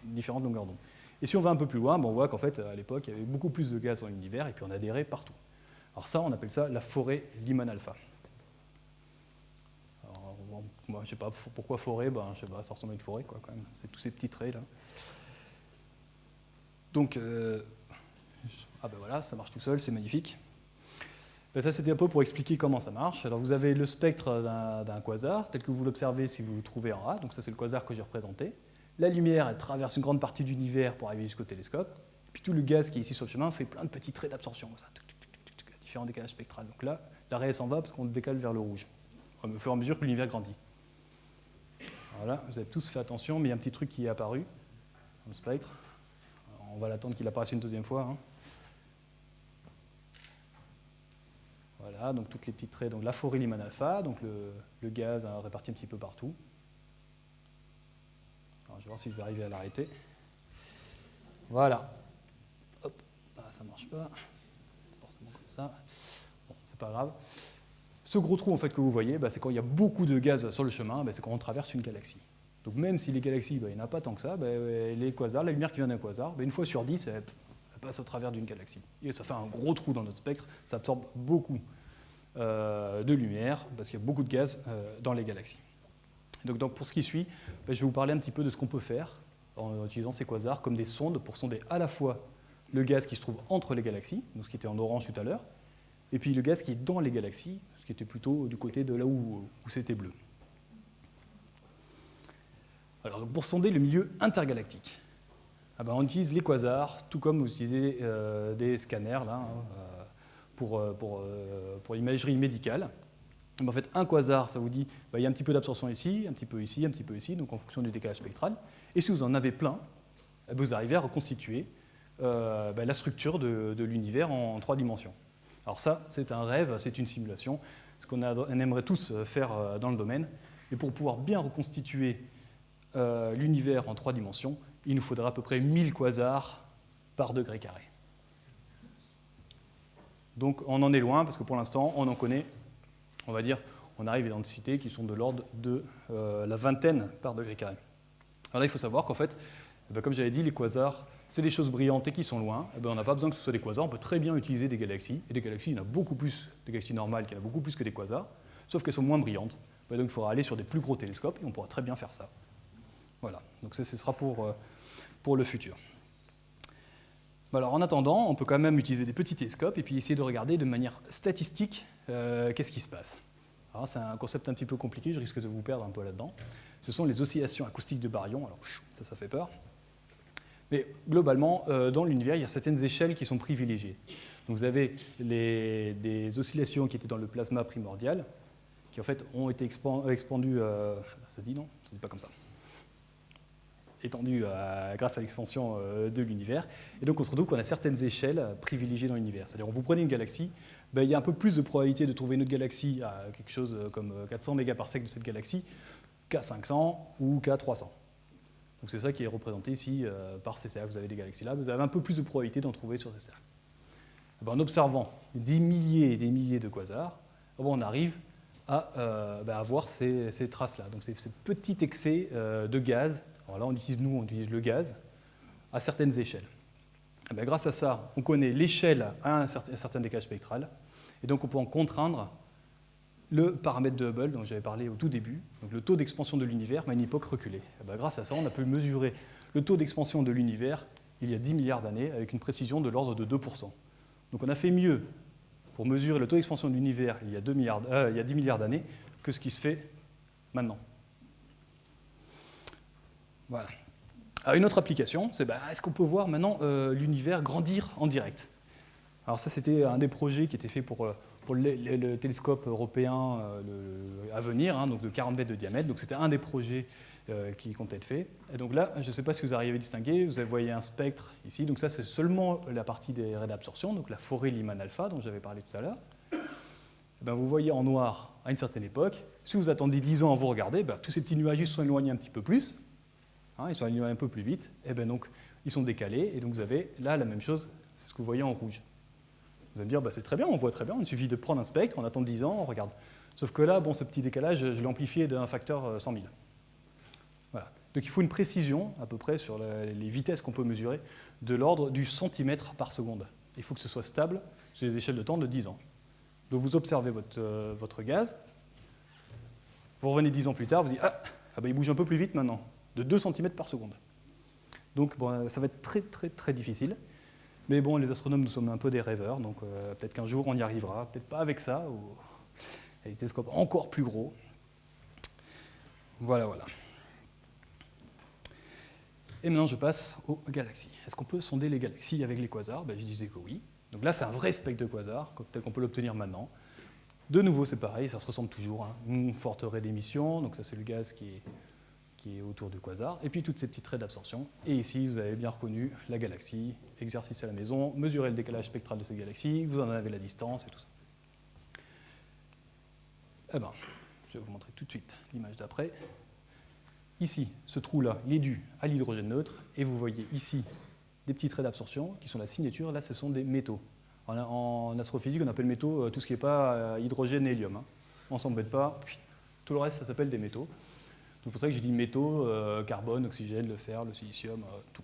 différentes longueurs d'onde. Et si on va un peu plus loin, on voit qu'en fait, à l'époque, il y avait beaucoup plus de gaz dans l'univers et puis on a des raies partout. Alors ça, on appelle ça la forêt Lyman alpha. Alors, moi, je ne sais pas pourquoi forêt, je sais pas, ça ressemble à une forêt, quoi, quand même. C'est tous ces petits traits là. Donc, voilà, ça marche tout seul, c'est magnifique. Ça, c'était un peu pour expliquer comment ça marche. Alors, vous avez le spectre d'un quasar, tel que vous l'observez si vous le trouvez en A. Donc, ça, c'est le quasar que j'ai représenté. La lumière, elle traverse une grande partie de l'univers pour arriver jusqu'au télescope. Et puis, tout le gaz qui est ici sur le chemin fait plein de petits traits d'absorption, différents décalages spectrales. Donc là, l'arrêt s'en va parce qu'on le décale vers le rouge, au fur et à mesure que l'univers grandit. Voilà, vous avez tous fait attention, mais il y a un petit truc qui est apparu dans le spectre. Alors, on va l'attendre qu'il apparaisse une deuxième fois. Hein. Voilà, donc toutes les petits traits, donc la forêt Lyman alpha, donc le gaz réparti un petit peu partout. Alors, je vais voir si je vais arriver à l'arrêter. Voilà. Hop, ça ne marche pas. C'est forcément comme ça. Bon, c'est pas grave. Ce gros trou en fait, que vous voyez, c'est quand il y a beaucoup de gaz sur le chemin, c'est quand on traverse une galaxie. Donc même si les galaxies, il n'y en a pas tant que ça, les quasars, la lumière qui vient d'un quasar, une fois sur 10, elle passe au travers d'une galaxie. Et ça fait un gros trou dans notre spectre, ça absorbe beaucoup de lumière, parce qu'il y a beaucoup de gaz dans les galaxies. Donc pour ce qui suit, je vais vous parler un petit peu de ce qu'on peut faire en utilisant ces quasars comme des sondes pour sonder à la fois le gaz qui se trouve entre les galaxies, donc ce qui était en orange tout à l'heure, et puis le gaz qui est dans les galaxies, ce qui était plutôt du côté de là où c'était bleu. Alors pour sonder le milieu intergalactique, on utilise les quasars, tout comme vous utilisez des scanners là, pour l'imagerie médicale. En fait, un quasar, ça vous dit, il y a un petit peu d'absorption ici, un petit peu ici, un petit peu ici, donc en fonction du décalage spectral. Et si vous en avez plein, vous arrivez à reconstituer la structure de l'univers en 3 dimensions. Alors ça, c'est un rêve, c'est une simulation, ce qu'on aimerait tous faire dans le domaine. Et pour pouvoir bien reconstituer l'univers en 3 dimensions, il nous faudra à peu près 1000 quasars par degré carré. Donc on en est loin, parce que pour l'instant, on en connaît, on va dire, on arrive à des densités qui sont de l'ordre de la vingtaine par degré carré. Alors là, il faut savoir qu'en fait, comme j'avais dit, les quasars, c'est des choses brillantes et qui sont loin. On n'a pas besoin que ce soit des quasars, on peut très bien utiliser des galaxies. Et des galaxies, il y en a beaucoup plus, des galaxies normales, il y en a beaucoup plus que des quasars, sauf qu'elles sont moins brillantes. Donc il faudra aller sur des plus gros télescopes et on pourra très bien faire ça. Voilà, donc ce sera pour le futur. Alors en attendant, on peut quand même utiliser des petits télescopes et puis essayer de regarder de manière statistique qu'est-ce qui se passe. Alors c'est un concept un petit peu compliqué, je risque de vous perdre un peu là-dedans. Ce sont les oscillations acoustiques de baryon, alors ça fait peur. Mais globalement, dans l'univers, il y a certaines échelles qui sont privilégiées. Donc vous avez des oscillations qui étaient dans le plasma primordial, qui en fait ont été expandues, ça se dit non? Ça se dit pas comme ça. Étendues grâce à l'expansion de l'univers. Et donc on se retrouve qu'on a certaines échelles privilégiées dans l'univers. C'est-à-dire, vous prenez une galaxie, ben, il y a un peu plus de probabilité de trouver une autre galaxie à quelque chose comme 400 mégaparsecs de cette galaxie qu'à 500 ou qu'à 300. Donc c'est ça qui est représenté ici par ces cercles. Vous avez des galaxies là, vous avez un peu plus de probabilité d'en trouver sur ces cercles. Ben, en observant des milliers et des milliers de quasars, ben, on arrive à voir ces traces-là. Donc ces petits excès de gaz. Alors là, on utilise le gaz à certaines échelles. Et bien, grâce à ça, on connaît l'échelle à un certain décalage spectral, et donc on peut en contraindre le paramètre de Hubble dont j'avais parlé au tout début, donc le taux d'expansion de l'univers, mais à une époque reculée. Et bien, grâce à ça, on a pu mesurer le taux d'expansion de l'univers il y a 10 milliards d'années avec une précision de l'ordre de 2%. Donc on a fait mieux pour mesurer le taux d'expansion de l'univers il y a 10 milliards d'années que ce qui se fait maintenant. Voilà. Alors, une autre application, c'est est-ce qu'on peut voir maintenant l'univers grandir en direct? Alors ça, c'était un des projets qui était fait pour le télescope européen à venir, hein, donc de 40 mètres de diamètre. Donc c'était un des projets qui comptait être fait. Et donc là, je ne sais pas si vous arrivez à distinguer, vous voyez un spectre ici. Donc ça, c'est seulement la partie des raies d'absorption, donc la forêt Lyman alpha dont j'avais parlé tout à l'heure. Vous voyez en noir à une certaine époque. Si vous attendez 10 ans à vous regarder, tous ces petits nuages se sont éloignés un petit peu plus. Hein, ils sont éloignés un peu plus vite. Et donc, ils sont décalés. Et donc, vous avez là la même chose, c'est ce que vous voyez en rouge. Vous allez me dire, c'est très bien, on voit très bien. Il suffit de prendre un spectre, on attend 10 ans, on regarde. Sauf que là, ce petit décalage, je l'ai amplifié d'un facteur 100 000. Voilà. Donc, il faut une précision, à peu près, sur les vitesses qu'on peut mesurer, de l'ordre du centimètre par seconde. Il faut que ce soit stable sur les échelles de temps de 10 ans. Donc, vous observez votre gaz, vous revenez 10 ans plus tard, vous dites, il bouge un peu plus vite maintenant, de 2 cm par seconde. Donc, ça va être très, très, très difficile. Mais bon, les astronomes, nous sommes un peu des rêveurs, donc peut-être qu'un jour, on y arrivera. Peut-être pas avec ça, ou avec des télescopes encore plus gros. Voilà, voilà. Et maintenant, je passe aux galaxies. Est-ce qu'on peut sonder les galaxies avec les quasars? Je disais que oui. Donc là, c'est un vrai spectre de quasar, tel qu'on peut l'obtenir maintenant. De nouveau, c'est pareil, ça se ressemble toujours. Hein. Une forte raie d'émission, donc ça, c'est le gaz qui est autour du quasar, et puis toutes ces petites raies d'absorption. Et ici, vous avez bien reconnu la galaxie, exercice à la maison, mesurez le décalage spectral de cette galaxie, vous en avez la distance et tout ça. Je vais vous montrer tout de suite l'image d'après. Ici, ce trou-là, il est dû à l'hydrogène neutre, et vous voyez ici des petites raies d'absorption qui sont la signature. Là, ce sont des métaux. En astrophysique, on appelle métaux tout ce qui n'est pas hydrogène et hélium. Hein. On ne s'embête pas, tout le reste, ça s'appelle des métaux. C'est pour ça que j'ai dit métaux, carbone, oxygène, le fer, le silicium, tout.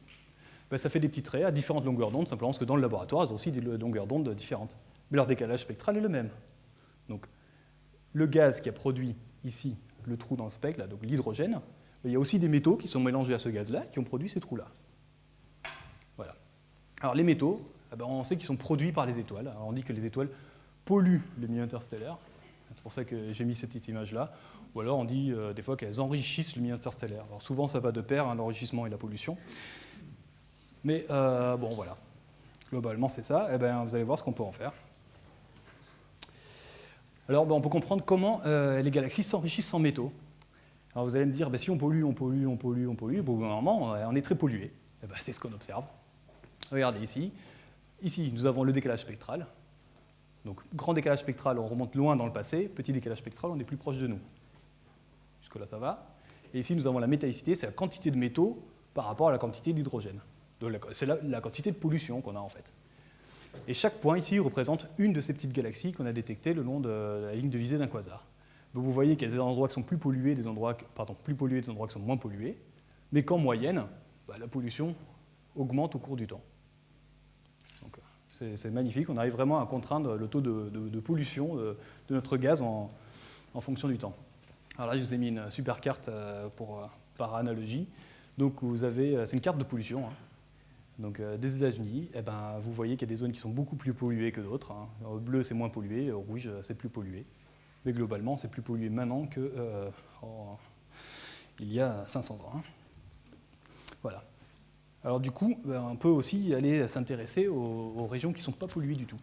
Ça fait des petites raies à différentes longueurs d'onde, simplement parce que dans le laboratoire, elles ont aussi des longueurs d'onde différentes. Mais leur décalage spectral est le même. Donc, le gaz qui a produit ici le trou dans le spectre, là, donc l'hydrogène, il y a aussi des métaux qui sont mélangés à ce gaz-là, qui ont produit ces trous-là. Voilà. Alors, les métaux, on sait qu'ils sont produits par les étoiles. Alors, on dit que les étoiles polluent le milieu interstellaire. C'est pour ça que j'ai mis cette petite image-là. Ou alors on dit des fois qu'elles enrichissent le milieu interstellaire. Alors souvent ça va de pair, hein, l'enrichissement et la pollution. Mais voilà. Globalement c'est ça. Vous allez voir ce qu'on peut en faire. Alors on peut comprendre comment les galaxies s'enrichissent en métaux. Alors vous allez me dire, si on pollue, au bout d'un moment on est très pollué. C'est ce qu'on observe. Regardez ici. Ici nous avons le décalage spectral. Donc, grand décalage spectral, on remonte loin dans le passé. Petit décalage spectral, on est plus proche de nous. Jusque-là, ça va. Et ici, nous avons la métallicité, c'est la quantité de métaux par rapport à la quantité d'hydrogène. C'est la quantité de pollution qu'on a, en fait. Et chaque point, ici, représente une de ces petites galaxies qu'on a détectées le long de la ligne de visée d'un quasar. Donc, vous voyez qu'il y a des endroits qui sont plus pollués, des endroits qui sont moins pollués, mais qu'en moyenne, la pollution augmente au cours du temps. C'est magnifique, on arrive vraiment à contraindre le taux de pollution de notre gaz en fonction du temps. Alors là, je vous ai mis une super carte par analogie. Donc, c'est une carte de pollution. Hein. Donc, des États-Unis, eh ben, vous voyez qu'il y a des zones qui sont beaucoup plus polluées que d'autres. Hein. Au bleu, c'est moins pollué, au rouge, c'est plus pollué. Mais globalement, c'est plus pollué maintenant que il y a 500 ans. Hein. Voilà. Alors du coup, on peut aussi aller s'intéresser aux régions qui ne sont pas polluées du tout.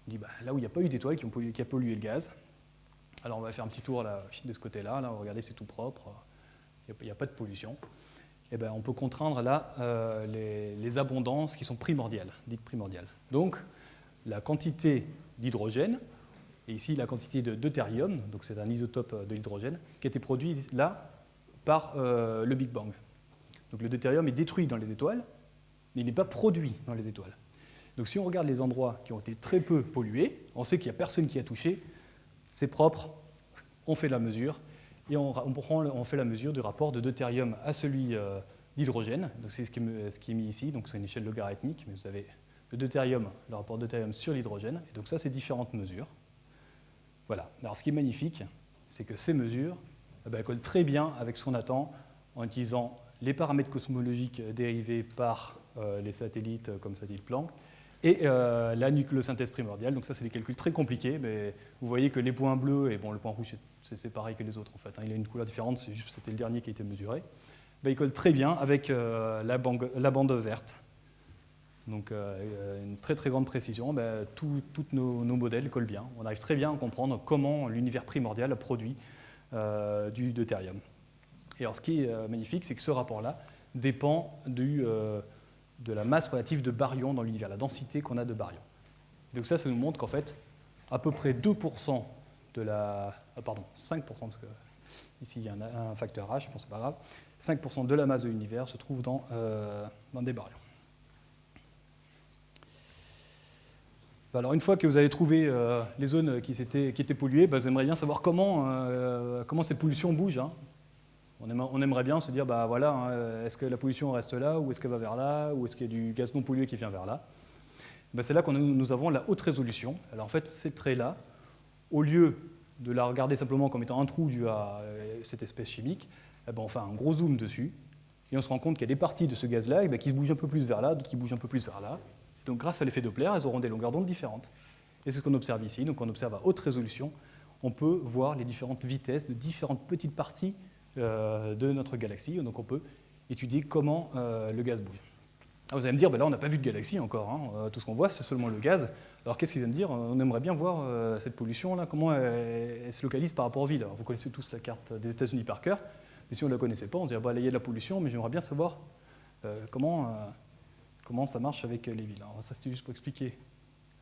On dit là où il n'y a pas eu d'étoiles qui a pollué le gaz. Alors on va faire un petit tour là, de ce côté-là. Là, regardez, c'est tout propre. Il n'y a pas de pollution. Et ben, on peut contraindre là les abondances qui sont primordiales, dites primordiales. Donc la quantité d'hydrogène, et ici la quantité de deutérium, donc c'est un isotope de l'hydrogène, qui a été produit là par le Big Bang. Donc le deutérium est détruit dans les étoiles, mais il n'est pas produit dans les étoiles. Donc si on regarde les endroits qui ont été très peu pollués, on sait qu'il n'y a personne qui a touché, c'est propre, on fait la mesure, et on fait la mesure du rapport de deutérium à celui d'hydrogène. Donc c'est ce qui est mis ici, donc c'est une échelle logarithmique, mais vous avez le deutérium, le rapport deutérium sur l'hydrogène, et donc ça c'est différentes mesures. Voilà. Alors ce qui est magnifique, c'est que ces mesures collent très bien avec ce qu'on attend en utilisant les paramètres cosmologiques dérivés par les satellites comme satellite Planck et la nucléosynthèse primordiale. Donc ça, c'est des calculs très compliqués, mais vous voyez que les points bleus, et bon, le point rouge, c'est pareil que les autres en fait. Hein, il a une couleur différente, c'est juste que c'était le dernier qui a été mesuré. Ils collent très bien avec la bande verte. Donc une très très grande précision. Tous nos modèles collent bien. On arrive très bien à comprendre comment l'univers primordial a produit du deutérium. Et alors ce qui est magnifique, c'est que ce rapport-là dépend de la masse relative de baryons dans l'univers, la densité qu'on a de baryons. Donc ça nous montre qu'en fait, à peu près 2% de la... pardon, 5%, parce que ici il y a un facteur H, je pense que c'est pas grave, 5% de la masse de l'univers se trouve dans des baryons. Alors une fois que vous avez trouvé les zones qui étaient polluées, vous aimeriez bien savoir comment ces pollutions bougent. Hein. On aimerait bien se dire, voilà, hein, est-ce que la pollution reste là, ou est-ce qu'elle va vers là, ou est-ce qu'il y a du gaz non pollué qui vient vers là. C'est là que nous avons la haute résolution. Alors en fait, ces traits-là, au lieu de la regarder simplement comme étant un trou dû à cette espèce chimique, on fait un gros zoom dessus, et on se rend compte qu'il y a des parties de ce gaz-là qui se bougent un peu plus vers là, d'autres qui bougent un peu plus vers là. Donc grâce à l'effet Doppler, elles auront des longueurs d'onde différentes. Et c'est ce qu'on observe ici. Donc on observe à haute résolution, on peut voir les différentes vitesses de différentes petites parties de notre galaxie. Donc on peut étudier comment le gaz bouge. Alors vous allez me dire, là on n'a pas vu de galaxie encore. Hein. Tout ce qu'on voit, c'est seulement le gaz. Alors qu'est-ce qu'il vient de dire? On aimerait bien voir cette pollution-là, comment elle se localise par rapport aux villes. Alors, vous connaissez tous la carte des États-Unis par cœur. Mais si on ne la connaissait pas, on se dirait, là il y a de la pollution, mais j'aimerais bien savoir comment ça marche avec les villes. Alors ça, c'était juste pour expliquer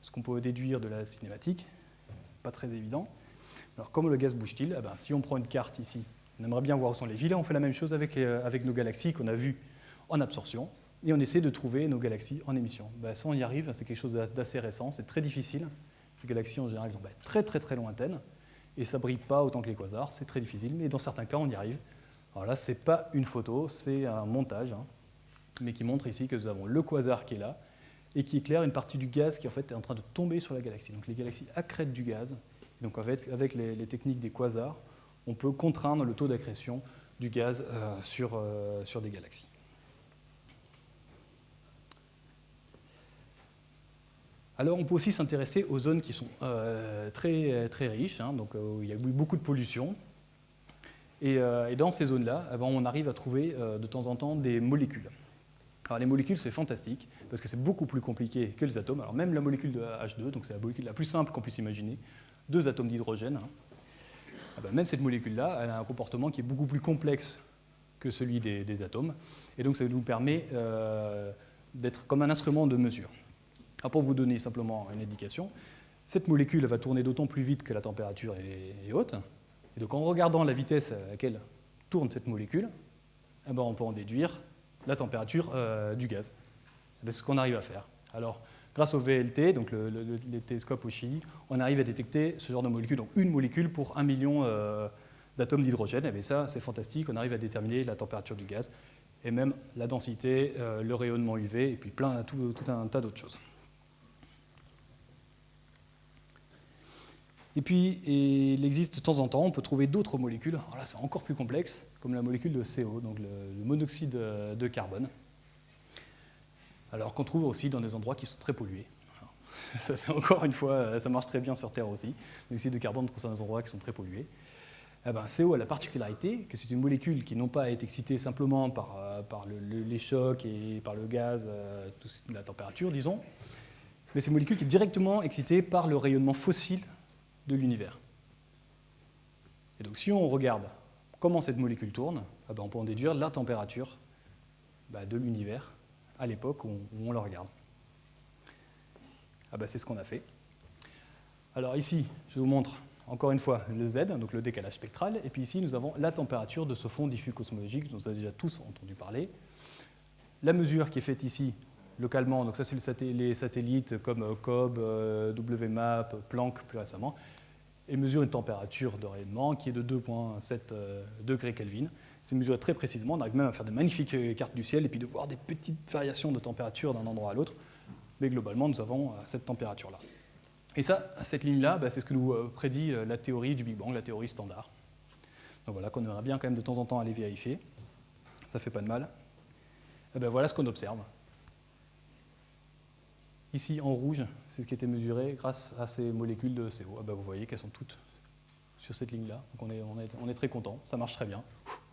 ce qu'on peut déduire de la cinématique. Ce n'est pas très évident. Alors comment le gaz bouge-t-il? Si on prend une carte ici, on aimerait bien voir où sont les villes. On fait la même chose avec nos galaxies qu'on a vues en absorption. Et on essaie de trouver nos galaxies en émission. Ça, on y arrive. C'est quelque chose d'assez récent. C'est très difficile. Ces galaxies, en général, elles sont très, très, très lointaines. Et ça ne brille pas autant que les quasars. C'est très difficile. Mais dans certains cas, on y arrive. Alors là, ce n'est pas une photo, c'est un montage. Mais qui montre ici que nous avons le quasar qui est là et qui éclaire une partie du gaz qui en fait est en train de tomber sur la galaxie. Donc les galaxies accrètent du gaz. Donc en fait, avec les techniques des quasars, on peut contraindre le taux d'accrétion du gaz sur des galaxies. Alors on peut aussi s'intéresser aux zones qui sont très, très riches, donc où il y a eu beaucoup de pollution. Et dans ces zones-là, on arrive à trouver de temps en temps des molécules. Alors les molécules, c'est fantastique, parce que c'est beaucoup plus compliqué que les atomes. Alors même la molécule de H2, donc c'est la molécule la plus simple qu'on puisse imaginer, 2 atomes d'hydrogène, même cette molécule-là, elle a un comportement qui est beaucoup plus complexe que celui des atomes, et donc ça nous permet d'être comme un instrument de mesure. Alors pour vous donner simplement une indication, cette molécule va tourner d'autant plus vite que la température est haute, et donc en regardant la vitesse à laquelle tourne cette molécule, on peut en déduire la température du gaz. C'est ce qu'on arrive à faire. Alors, grâce au VLT, donc les télescopes au Chili, on arrive à détecter ce genre de molécules, donc une molécule pour 1 million d'atomes d'hydrogène. Et ça, c'est fantastique, on arrive à déterminer la température du gaz, et même la densité, le rayonnement UV, et puis tout un tas d'autres choses. Et puis, il existe de temps en temps, on peut trouver d'autres molécules. Alors là, c'est encore plus complexe, comme la molécule de CO, donc le monoxyde de carbone. Alors qu'on trouve aussi dans des endroits qui sont très pollués. Ça fait encore une fois, ça marche très bien sur Terre aussi. Le monoxyde de carbone, on trouve ça dans des endroits qui sont très pollués. Eh ben, CO a la particularité que c'est une molécule qui non pas est excitée simplement par les chocs et par le gaz, la température, disons, mais c'est une molécule qui est directement excitée par le rayonnement fossile de l'univers. Et donc si on regarde comment cette molécule tourne, eh ben, on peut en déduire la température de l'univers à l'époque où on le regarde. Ah ben, c'est ce qu'on a fait. Alors ici, je vous montre encore une fois le Z, donc le décalage spectral, et puis ici nous avons la température de ce fond diffus cosmologique dont vous avez déjà tous entendu parler. La mesure qui est faite ici localement, donc ça c'est les satellites comme COBE, WMAP, Planck plus récemment, et mesure une température de rayonnement qui est de 2,7 degrés Kelvin. C'est mesuré très précisément, on arrive même à faire de magnifiques cartes du ciel et puis de voir des petites variations de température d'un endroit à l'autre, mais globalement nous avons cette température-là. Et ça, cette ligne-là, c'est ce que nous prédit la théorie du Big Bang, la théorie standard. Donc voilà, qu'on aimerait bien quand même de temps en temps aller vérifier. Ça ne fait pas de mal. Et ben voilà ce qu'on observe. Ici, en rouge, c'est ce qui a été mesuré grâce à ces molécules de CO. Vous voyez qu'elles sont toutes sur cette ligne-là. Donc on est très content, ça marche très bien.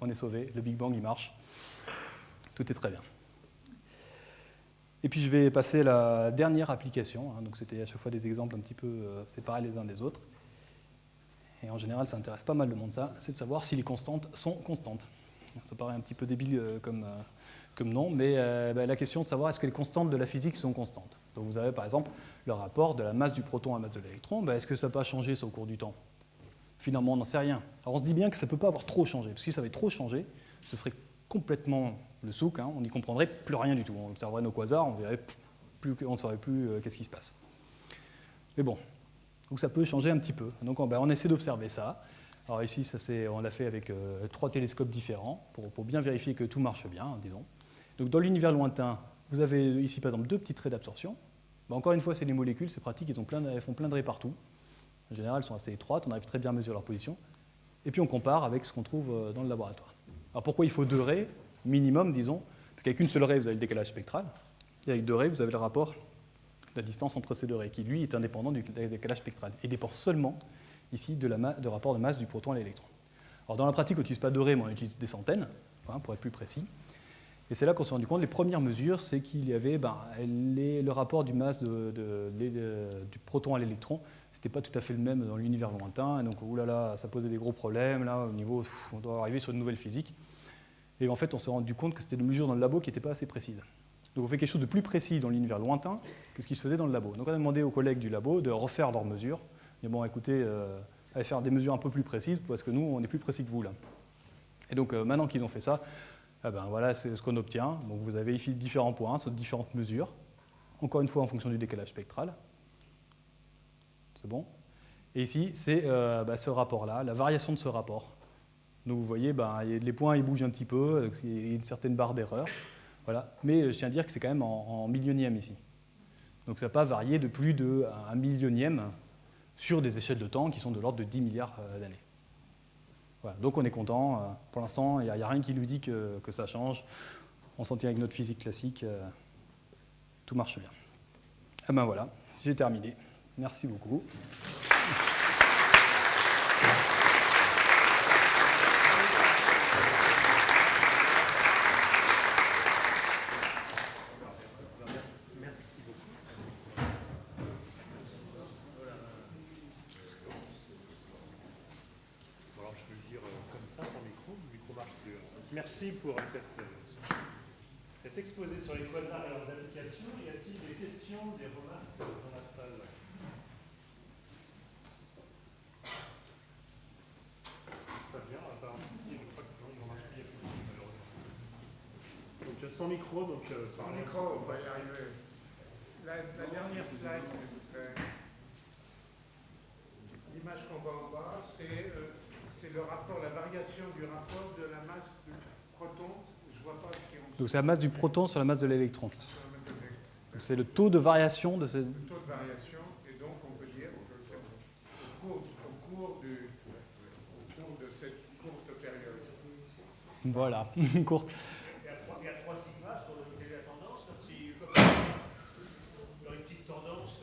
On est sauvé, le Big Bang, il marche. Tout est très bien. Et puis je vais passer à la dernière application. Donc c'était à chaque fois des exemples un petit peu séparés les uns des autres. Et en général, ça intéresse pas mal le monde, ça. C'est de savoir si les constantes sont constantes. Ça paraît un petit peu débile comme nom, mais la question de savoir est-ce que les constantes de la physique sont constantes. Donc vous avez par exemple le rapport de la masse du proton à la masse de l'électron. Est-ce que ça n'a pas changé ça, au cours du temps? Finalement, on n'en sait rien. Alors on se dit bien que ça ne peut pas avoir trop changé, parce que si ça avait trop changé, ce serait complètement le souk, on n'y comprendrait plus rien du tout. On observerait nos quasars, on ne saurait plus qu'est-ce qui se passe. Mais bon, donc ça peut changer un petit peu. Donc on essaie d'observer ça. Alors ici, on l'a fait avec 3 télescopes différents pour bien vérifier que tout marche bien, disons. Donc dans l'univers lointain, vous avez ici par exemple 2 petits traits d'absorption. Encore une fois, c'est les molécules, c'est pratique, elles font plein de rays partout. En général, elles sont assez étroites, on arrive très bien à mesurer leur position. Et puis on compare avec ce qu'on trouve dans le laboratoire. Alors pourquoi il faut 2 rays minimum, disons? Parce qu'avec une seule raie, vous avez le décalage spectral. Et avec 2 rays, vous avez le rapport de la distance entre ces 2 rays, qui lui est indépendant du décalage spectral. Et dépend seulement ici de rapport de masse du proton à l'électron. Alors dans la pratique, on n'utilise pas 2 rays, mais on utilise des centaines, pour être plus précis. Et c'est là qu'on s'est rendu compte, les premières mesures, c'est qu'il y avait le rapport du masse du proton à l'électron, c'était pas tout à fait le même dans l'univers lointain, et donc oulala, ça posait des gros problèmes, là, au niveau, on doit arriver sur une nouvelle physique. Et en fait, on s'est rendu compte que c'était des mesures dans le labo qui n'étaient pas assez précises. Donc on fait quelque chose de plus précis dans l'univers lointain que ce qui se faisait dans le labo. Donc on a demandé aux collègues du labo de refaire leurs mesures. Mais bon, écoutez, allez faire des mesures un peu plus précises, parce que nous, on est plus précis que vous, là. Et donc maintenant qu'ils ont fait ça, voilà, c'est ce qu'on obtient. Donc vous avez ici différents points sur différentes mesures. Encore une fois, en fonction du décalage spectral. C'est bon. Et ici, c'est ce rapport-là, la variation de ce rapport. Donc vous voyez, les points ils bougent un petit peu, il y a une certaine barre d'erreur. Voilà. Mais je tiens à dire que c'est quand même en millionième ici. Donc ça n'a pas varié de plus d'1 millionième sur des échelles de temps qui sont de l'ordre de 10 milliards d'années. Voilà. Donc on est content. Pour l'instant, il n'y a rien qui nous dit que ça change. On s'en tient avec notre physique classique. Tout marche bien. Et voilà, j'ai terminé. Merci beaucoup. Merci pour cet exposé sur les quasars et leurs applications. Y a-t-il des questions, des remarques dans la salle? Ça vient, apparemment. Je crois que non, marche plus, malheureusement. Donc sans micro, donc sans micro, on va y arriver. La dernière slide, l'image qu'on voit en bas, c'est le rapport, la variation du rapport de la masse du proton. Je vois pas ce qui est en dessous. Donc c'est la masse du proton sur la masse de l'électron. C'est le taux de variation de ce... Le taux de variation, et donc on peut dire que c'est au cours Voilà, courte. Il y a 3 sigma sur le côté de la tendance, donc si il y a une petite tendance.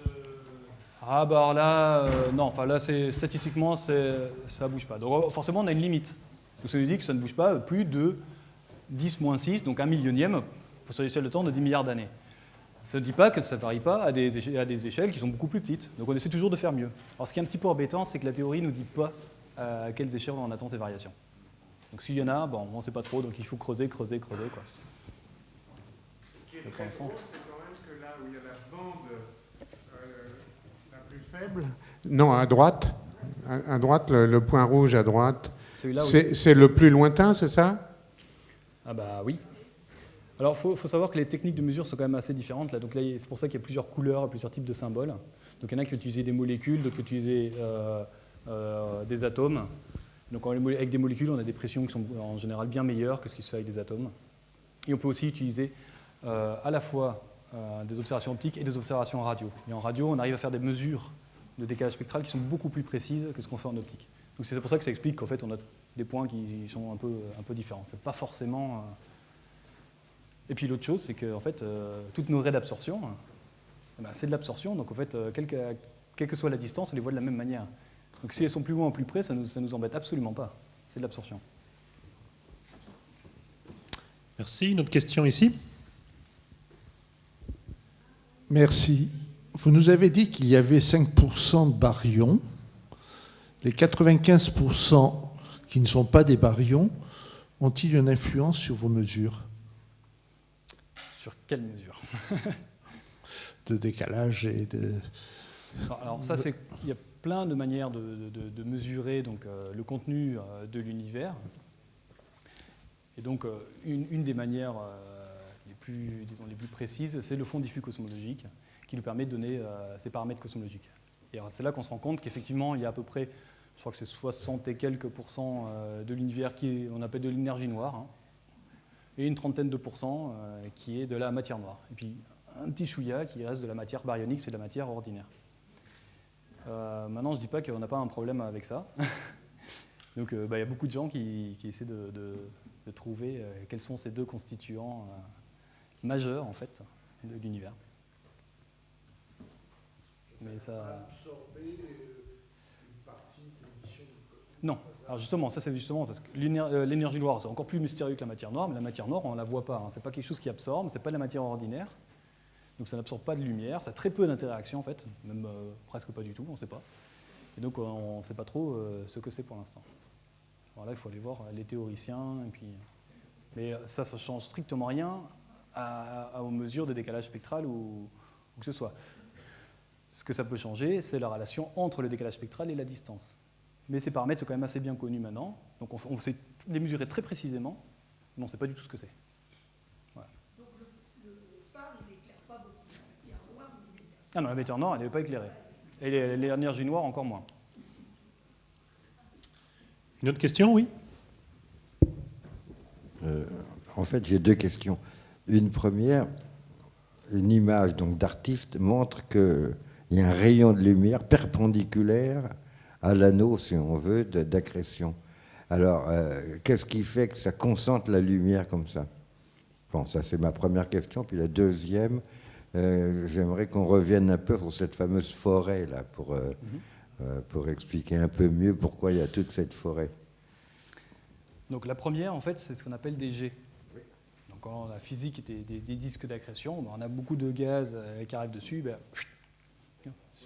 Ah bah alors là, non, enfin là, statistiquement, ça bouge pas. Donc forcément, on a une limite. Donc ça nous dit que ça ne bouge pas plus de 10-6, donc 1 millionième, sur l'échelle de temps de 10 milliards d'années. Ça ne dit pas que ça ne varie pas à des échelles qui sont beaucoup plus petites. Donc on essaie toujours de faire mieux. Alors ce qui est un petit peu embêtant, c'est que la théorie ne nous dit pas à quelles échelles on attend ces variations. Donc s'il y en a, bon, on ne sait pas trop, donc il faut creuser, quoi. Ce qui est très drôle, c'est quand même que là où il y a la bande la plus faible, non, à droite, le point rouge à droite, Celui-là, oui. c'est le plus lointain, c'est ça? Ah bah oui. Alors il faut savoir que les techniques de mesure sont quand même assez différentes. Là. Donc là, c'est pour ça qu'il y a plusieurs couleurs, plusieurs types de symboles. Donc il y en a qui utilisent des molécules, d'autres qui utilisent des atomes. Donc avec des molécules, on a des pressions qui sont en général bien meilleures que ce qui se fait avec des atomes. Et on peut aussi utiliser à la fois des observations optiques et des observations radio. Et en radio, on arrive à faire des mesures de décalage spectral qui sont beaucoup plus précises que ce qu'on fait en optique. Donc c'est pour ça que ça explique qu'en fait, on a des points qui sont un peu différents. C'est pas forcément... Et puis l'autre chose, c'est que en fait, toutes nos raies d'absorption, c'est de l'absorption. Donc en fait, quelle que soit la distance, on les voit de la même manière. Donc si elles sont plus loin ou plus près, ça nous embête absolument pas. C'est de l'absorption. Merci. Une autre question ici? Merci. Vous nous avez dit qu'il y avait 5% de baryons. Les 95% qui ne sont pas des baryons ont-ils une influence sur vos mesures Sur quelle mesure? de décalage et de... Alors ça, il y a plein de manières de mesurer donc, le contenu de l'univers. Et donc, une des manières les plus précises, c'est le fond diffus cosmologique, qui nous permet de donner ces paramètres cosmologiques. Et c'est là qu'on se rend compte qu'effectivement, il y a à peu près, je crois que c'est 60 et quelques pourcents de l'univers qu'on appelle de l'énergie noire, hein, et une trentaine de pourcents qui est de la matière noire. Et puis, un petit chouïa qui reste de la matière baryonique, c'est de la matière ordinaire. Maintenant, je ne dis pas qu'on n'a pas un problème avec ça. Donc, il y a beaucoup de gens qui essaient de trouver quels sont ces deux constituants majeurs, en fait, de l'univers. Mais ça... Non. Alors justement, ça c'est justement parce que l'énergie noire, c'est encore plus mystérieux que la matière noire, mais la matière noire, on ne la voit pas. Hein. Ce n'est pas quelque chose qui absorbe, ce n'est pas de la matière ordinaire. Donc ça n'absorbe pas de lumière, ça a très peu d'interaction en fait, même presque pas du tout, on ne sait pas. Et donc on ne sait pas trop ce que c'est pour l'instant. Alors là, il faut aller voir les théoriciens, et puis... mais ça ne change strictement rien aux mesures de décalage spectral ou que ce soit. Ce que ça peut changer, c'est la relation entre le décalage spectral et la distance. Mais ces paramètres sont quand même assez bien connus maintenant, donc on sait les mesurer très précisément, mais on ne sait pas du tout ce que c'est. Voilà. Donc le phare, il n'éclaire pas beaucoup. La matière noire, il éclaire. Ah non, la matière noire, elle n'est pas éclairée. Et l'énergie noire, encore moins. Une autre question, oui? En fait, j'ai deux questions. Une première, une image donc d'artiste montre qu'il y a un rayon de lumière perpendiculaire à l'anneau, si on veut, d'accrétion. Alors, qu'est-ce qui fait que ça concentre la lumière comme ça? Bon, ça c'est ma première question. Puis la deuxième, j'aimerais qu'on revienne un peu sur cette fameuse forêt là, pour expliquer un peu mieux pourquoi il y a toute cette forêt. Donc la première, en fait, c'est ce qu'on appelle des jets. Donc quand la physique était des disques d'accrétion, on a beaucoup de gaz qui arrivent dessus.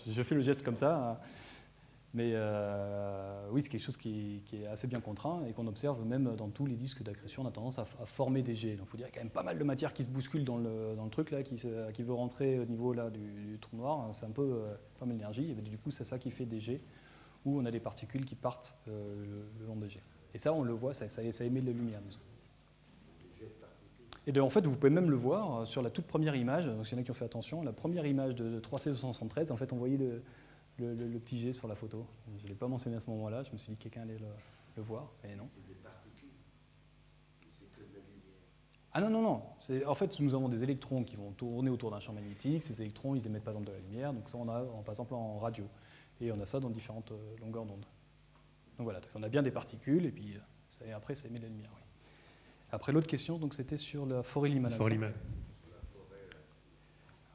Je fais le geste comme ça. Mais oui, c'est quelque chose qui est assez bien contraint et qu'on observe même dans tous les disques d'accrétion. On a tendance à former des jets. Donc il faut dire qu'il y a quand même pas mal de matière qui se bouscule dans le truc, là, qui veut rentrer au niveau là, du trou noir. C'est un peu pas mal d'énergie. Et du coup, c'est ça qui fait des jets où on a des particules qui partent le long des jets. Et ça, on le voit, ça émet de la lumière. Et en fait, vous pouvez même le voir sur la toute première image. Donc, s'il y en a qui ont fait attention, la première image de 3C273, en fait, on voyait le petit jet sur la photo. Je ne l'ai pas mentionné à ce moment-là. Je me suis dit que quelqu'un allait le voir, mais non. C'est des particules, c'est que de la lumière. Ah non. En fait, nous avons des électrons qui vont tourner autour d'un champ magnétique. Ces électrons, ils émettent par exemple de la lumière. Donc ça, on a par exemple en radio. Et on a ça dans différentes longueurs d'onde. Donc voilà, on a bien des particules, et puis après, ça émet de la lumière. Oui. Après, l'autre question, donc, c'était sur la forêt Lyman alpha. Forêt Lyman.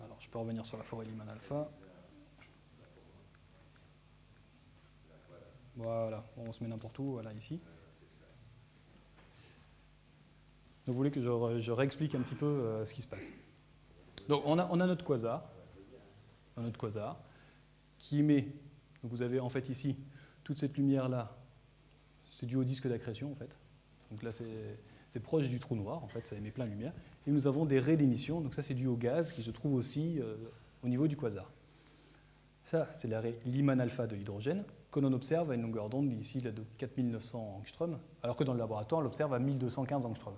Alors, je peux revenir sur la forêt Lyman alpha. Voilà, on se met n'importe où, voilà, ici. Donc, vous voulez que je réexplique un petit peu ce qui se passe. Donc, on a notre quasar, qui émet. Donc, vous avez en fait ici toute cette lumière-là, c'est dû au disque d'accrétion en fait. Donc là, c'est proche du trou noir, en fait, ça émet plein de lumière. Et nous avons des raies d'émission, donc ça c'est dû au gaz qui se trouve aussi au niveau du quasar. Ça, c'est la raie Lyman alpha de l'hydrogène, que l'on observe à une longueur d'onde ici là, de 4900 angstroms, alors que dans le laboratoire, on l'observe à 1215 angstroms.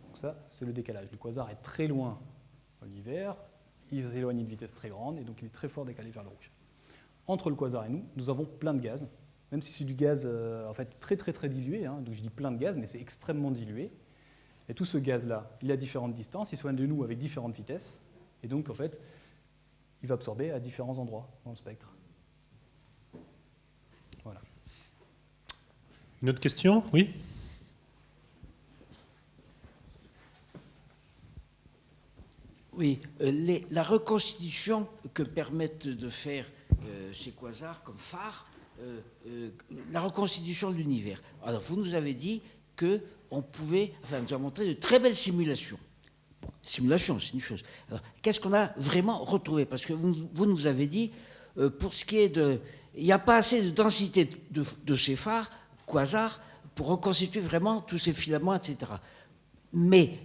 Donc ça, c'est le décalage. Le quasar est très loin dans l'univers, il s'éloigne à une vitesse très grande, et donc il est très fort décalé vers le rouge. Entre le quasar et nous avons plein de gaz, même si c'est du gaz en fait très très très dilué, hein, donc je dis plein de gaz, mais c'est extrêmement dilué. Et tout ce gaz-là, il a différentes distances, il s'éloigne de nous avec différentes vitesses, et donc en fait, il va absorber à différents endroits dans le spectre. Voilà. Une autre question? Oui. Oui, la reconstitution que permettent de faire ces quasars comme phares, la reconstitution de l'univers. Alors, vous nous avez dit qu'on pouvait, enfin, vous avez montré de très belles simulations. Bon, simulation, c'est une chose. Alors, qu'est-ce qu'on a vraiment retrouvé? Parce que vous nous avez dit, pour ce qui est de... Il n'y a pas assez de densité de ces phares, quasars, pour reconstituer vraiment tous ces filaments, etc. Mais,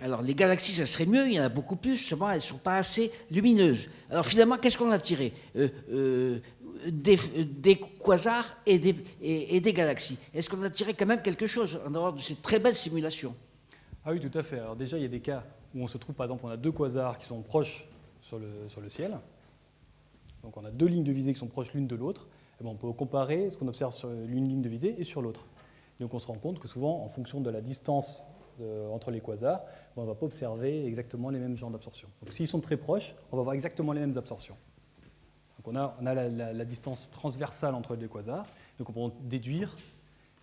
alors, les galaxies, ça serait mieux, il y en a beaucoup plus, seulement elles ne sont pas assez lumineuses. Alors, finalement, qu'est-ce qu'on a tiré? Des quasars et des galaxies. Est-ce qu'on a tiré quand même quelque chose en dehors de ces très belles simulations? Ah oui, tout à fait. Alors déjà, il y a des cas où on se trouve, par exemple, on a deux quasars qui sont proches sur le ciel. Donc on a deux lignes de visée qui sont proches l'une de l'autre. Et bon, on peut comparer ce qu'on observe sur l'une ligne de visée et sur l'autre. Donc on se rend compte que souvent, en fonction de la distance entre les quasars, on ne va pas observer exactement les mêmes genres d'absorption. Donc s'ils sont très proches, on va avoir exactement les mêmes absorptions. Donc on a la distance transversale entre les deux quasars, donc on peut déduire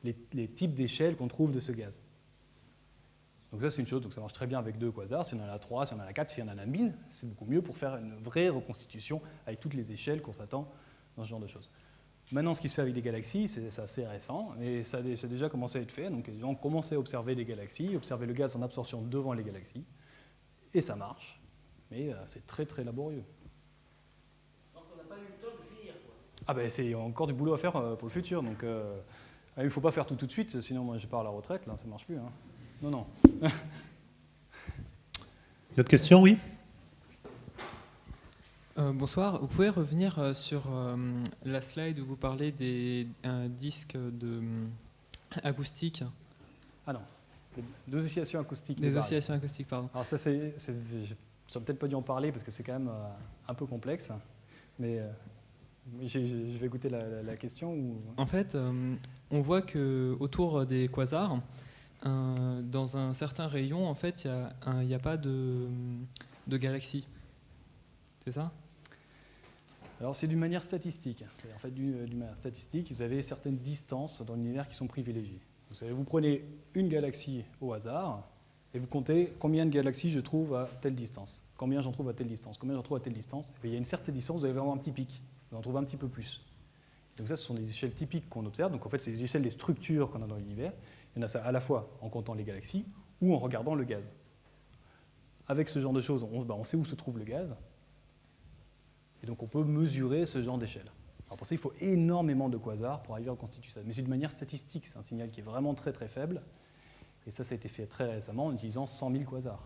les types d'échelles qu'on trouve de ce gaz. Donc ça, c'est une chose, donc ça marche très bien avec deux quasars. Si on en a 3, si on en a 4, si on en a 1000, c'est beaucoup mieux pour faire une vraie reconstitution avec toutes les échelles qu'on s'attend dans ce genre de choses. Maintenant, ce qui se fait avec des galaxies, c'est assez récent, et ça a déjà commencé à être fait. Donc les gens ont commencé à observer des galaxies, observer le gaz en absorption devant les galaxies, et ça marche, mais c'est très très laborieux. Donc on n'a pas eu le temps de finir, quoi. Ah ben c'est encore du boulot à faire pour le futur, donc il ne faut pas faire tout de suite, sinon moi je pars à la retraite, là ça ne marche plus. Hein. Non. Une autre question? Oui. Bonsoir, vous pouvez revenir sur la slide où vous parlez des disques acoustiques? Ah non, des oscillations acoustiques. Des oscillations acoustiques, pardon. Alors ça, je n'aurais peut-être pas dû en parler parce que c'est quand même un peu complexe, mais je vais écouter la question. En fait, on voit qu'autour des quasars, dans un certain rayon, en fait, il n'y a pas de galaxies. C'est ça? Alors c'est d'une manière statistique. C'est en fait d'une manière statistique. Vous avez certaines distances dans l'univers qui sont privilégiées. Vous prenez une galaxie au hasard et vous comptez combien de galaxies je trouve à telle distance, combien j'en trouve à telle distance, combien j'en trouve à telle distance. Et puis, il y a une certaine distance, vous allez avoir un petit pic. Vous en trouvez un petit peu plus. Donc ça, ce sont des échelles typiques qu'on observe. Donc en fait, c'est les échelles des structures qu'on a dans l'univers. Il y en a ça à la fois en comptant les galaxies ou en regardant le gaz. Avec ce genre de choses, on sait où se trouve le gaz. Et donc on peut mesurer ce genre d'échelle. Alors pour ça, il faut énormément de quasars pour arriver à reconstituer ça. Mais c'est de manière statistique, c'est un signal qui est vraiment très très faible. Et ça a été fait très récemment en utilisant 100 000 quasars.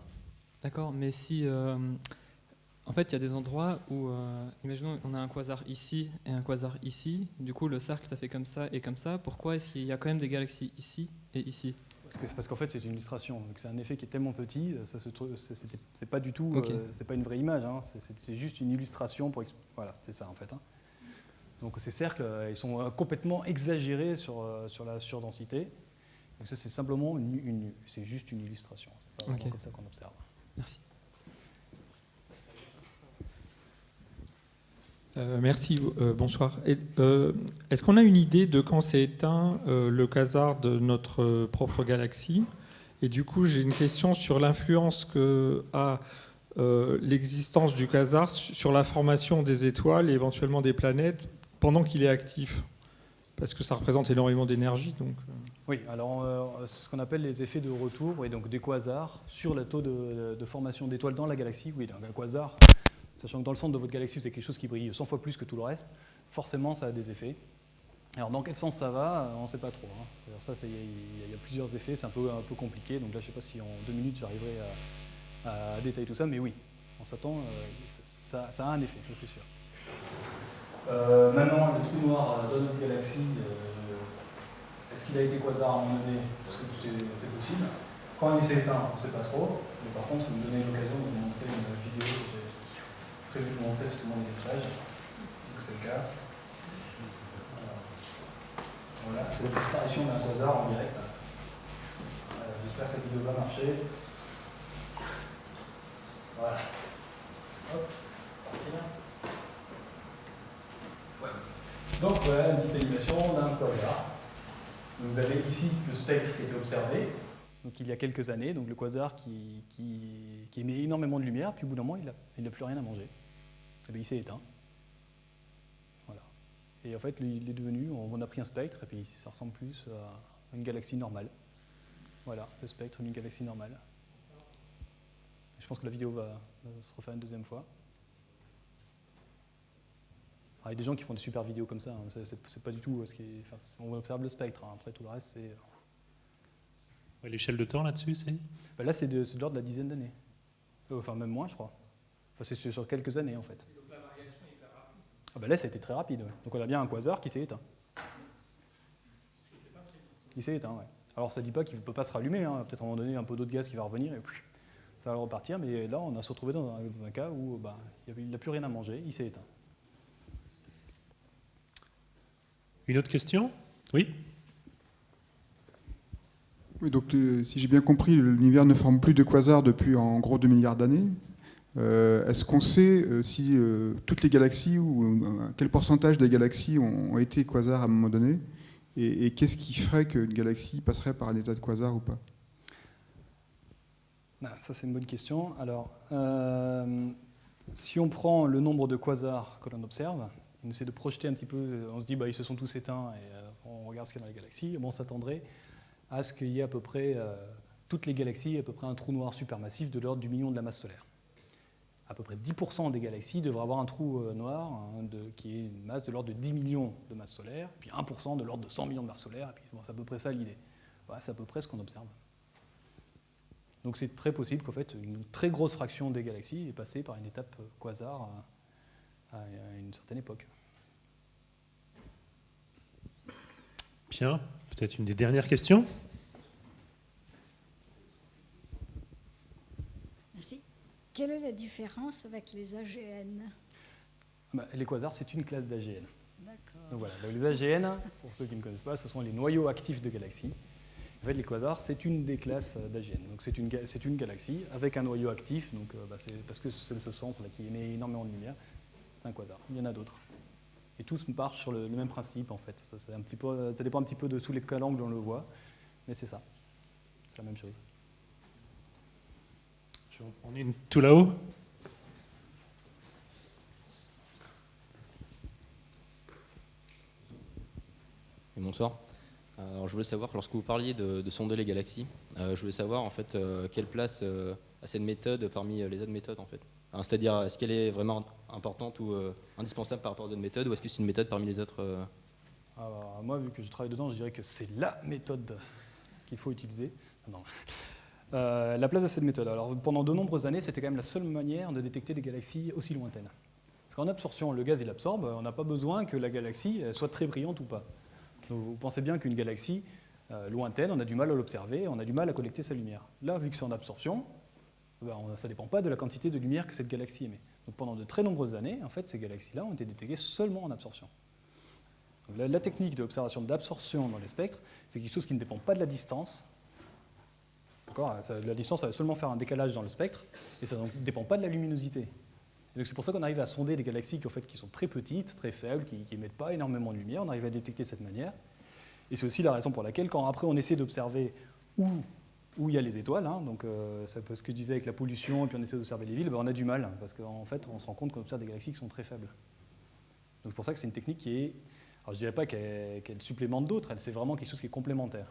D'accord, mais si... en fait, il y a des endroits où, imaginons, on a un quasar ici et un quasar ici. Du coup, le cercle, ça fait comme ça et comme ça. Pourquoi est-ce qu'il y a quand même des galaxies ici et ici? Parce qu'en fait, c'est une illustration. Donc, c'est un effet qui est tellement petit, c'est pas du tout, Okay. c'est pas une vraie image. Hein, c'est juste une illustration pour. Voilà, c'était ça en fait. Hein. Donc ces cercles, ils sont complètement exagérés sur la surdensité. Donc ça, c'est simplement c'est juste une illustration. C'est pas vraiment comme ça qu'on observe. Merci. Merci, bonsoir. Est-ce qu'on a une idée de quand s'est éteint le quasar de notre propre galaxie? Et du coup, j'ai une question sur l'influence que a l'existence du quasar sur la formation des étoiles et éventuellement des planètes pendant qu'il est actif. Parce que ça représente énormément d'énergie. Oui, alors ce qu'on appelle les effets de retour, et donc des quasars sur le taux de formation d'étoiles dans la galaxie. Oui, donc un quasar, sachant que dans le centre de votre galaxie, c'est quelque chose qui brille 100 fois plus que tout le reste, forcément ça a des effets. Alors dans quel sens ça va, on ne sait pas trop. Hein. Alors ça, il y a plusieurs effets, c'est un peu compliqué, donc là je ne sais pas si en 2 minutes j'arriverai à détailler tout ça, mais oui, on s'attend, ça a un effet, ça c'est sûr. Maintenant, le trou noir dans notre galaxie, est-ce qu'il a été quasar à un moment donné? C'est possible. Quand il s'est éteint, on ne sait pas trop, mais par contre, vous me donnez l'occasion de vous montrer une vidéo que j'ai prévu de montrer si tout le monde est sage, donc c'est le cas. Voilà, c'est la disparition d'un quasar en direct. J'espère que la vidéo va marcher. Voilà. Hop, c'est parti là. Ouais. Donc voilà, une petite animation d'un quasar. Donc, vous avez ici le spectre qui a été observé, donc il y a quelques années, donc le quasar qui émet énormément de lumière, puis au bout d'un moment, il n'a plus rien à manger. Et bien, il s'est éteint. Voilà. Et en fait, il est devenu, on a pris un spectre, et puis ça ressemble plus à une galaxie normale. Voilà, le spectre d'une galaxie normale. Je pense que la vidéo va se refaire une deuxième fois. Il y a des gens qui font des super vidéos comme ça, hein. C'est pas du tout ce qui est, enfin, on observe le spectre, hein. Après tout le reste c'est... L'échelle de temps là-dessus, c'est Ben là c'est de l'ordre de la dizaine d'années. Enfin même moins je crois. Enfin, c'est sur quelques années en fait. Donc la variation est hyper rapide. Ah ben là ça a été très rapide, ouais. Donc on a bien un quasar qui s'est éteint. Il s'est éteint, ouais. Alors ça ne dit pas qu'il ne peut pas se rallumer, hein. Peut-être à un moment donné un peu d'autre gaz qui va revenir et puis ça va repartir, mais là on a se retrouvé dans un cas où il n'a plus rien à manger, il s'est éteint. Une autre question? Oui. Oui, donc si j'ai bien compris, l'univers ne forme plus de quasars depuis en gros 2 milliards d'années. Est-ce qu'on sait si toutes les galaxies ou quel pourcentage des galaxies ont été quasars à un moment donné? Et qu'est-ce qui ferait qu'une galaxie passerait par un état de quasar ou pas? Ça c'est une bonne question. Alors, si on prend le nombre de quasars que l'on observe, on essaie de projeter un petit peu, on se dit ils se sont tous éteints et on regarde ce qu'il y a dans les galaxies, on s'attendrait à ce qu'il y ait à peu près, toutes les galaxies, à peu près un trou noir supermassif de l'ordre du million de la masse solaire. À peu près 10% des galaxies devraient avoir un trou noir qui est une masse de l'ordre de 10 millions de masses solaires, puis 1% de l'ordre de 100 millions de masses solaires, et puis c'est à peu près ça l'idée. Voilà, c'est à peu près ce qu'on observe. Donc c'est très possible qu'en fait, une très grosse fraction des galaxies est passée par une étape quasar à une certaine époque. Bien, peut-être une des dernières questions. Merci. Quelle est la différence avec les AGN? Les quasars, c'est une classe d'AGN. D'accord. Donc voilà, donc les AGN, pour ceux qui ne connaissent pas, ce sont les noyaux actifs de galaxies. En fait, les quasars, c'est une des classes d'AGN. Donc c'est une galaxie avec un noyau actif, donc, c'est parce que c'est ce centre là, qui émet énormément de lumière. C'est un quasar. Il y en a d'autres. Et tous marchent sur le même principe, en fait. Ça dépend un petit peu de sous quel angle on le voit, mais c'est ça. C'est la même chose. Je vais en prendre une tout là-haut. Bonsoir. Alors, je voulais savoir, lorsque vous parliez de sonder les galaxies, je voulais savoir en fait quelle place a cette méthode parmi les autres méthodes en fait. C'est-à-dire, est-ce qu'elle est vraiment importante ou indispensable par rapport aux autres méthodes, ou est-ce que c'est une méthode parmi les autres Alors, moi, vu que je travaille dedans, je dirais que c'est la méthode qu'il faut utiliser. Non. La place de cette méthode. Alors, pendant de nombreuses années, c'était quand même la seule manière de détecter des galaxies aussi lointaines. Parce qu'en absorption, le gaz, il absorbe, on n'a pas besoin que la galaxie soit très brillante ou pas. Donc, vous pensez bien qu'une galaxie lointaine, on a du mal à l'observer, on a du mal à collecter sa lumière. Là, vu que c'est en absorption, ça ne dépend pas de la quantité de lumière que cette galaxie émet. Donc pendant de très nombreuses années, en fait, ces galaxies-là ont été détectées seulement en absorption. Donc, la technique de l'observation d'absorption dans les spectres, c'est quelque chose qui ne dépend pas de la distance. La distance, ça va seulement faire un décalage dans le spectre, et ça ne dépend pas de la luminosité. Et donc c'est pour ça qu'on arrive à sonder des galaxies qui sont très petites, très faibles, qui n'émettent pas énormément de lumière. On arrive à détecter de cette manière. Et c'est aussi la raison pour laquelle, quand après on essaie d'observer où où il y a les étoiles. Hein, donc, ça peut, ce que je disais avec la pollution, et puis on essaie d'observer les villes, ben, on a du mal, parce qu'en fait, on se rend compte qu'on observe des galaxies qui sont très faibles. Donc, c'est pour ça que c'est une technique qui est... Alors, je ne dirais pas qu'elle supplémente d'autres, c'est vraiment quelque chose qui est complémentaire.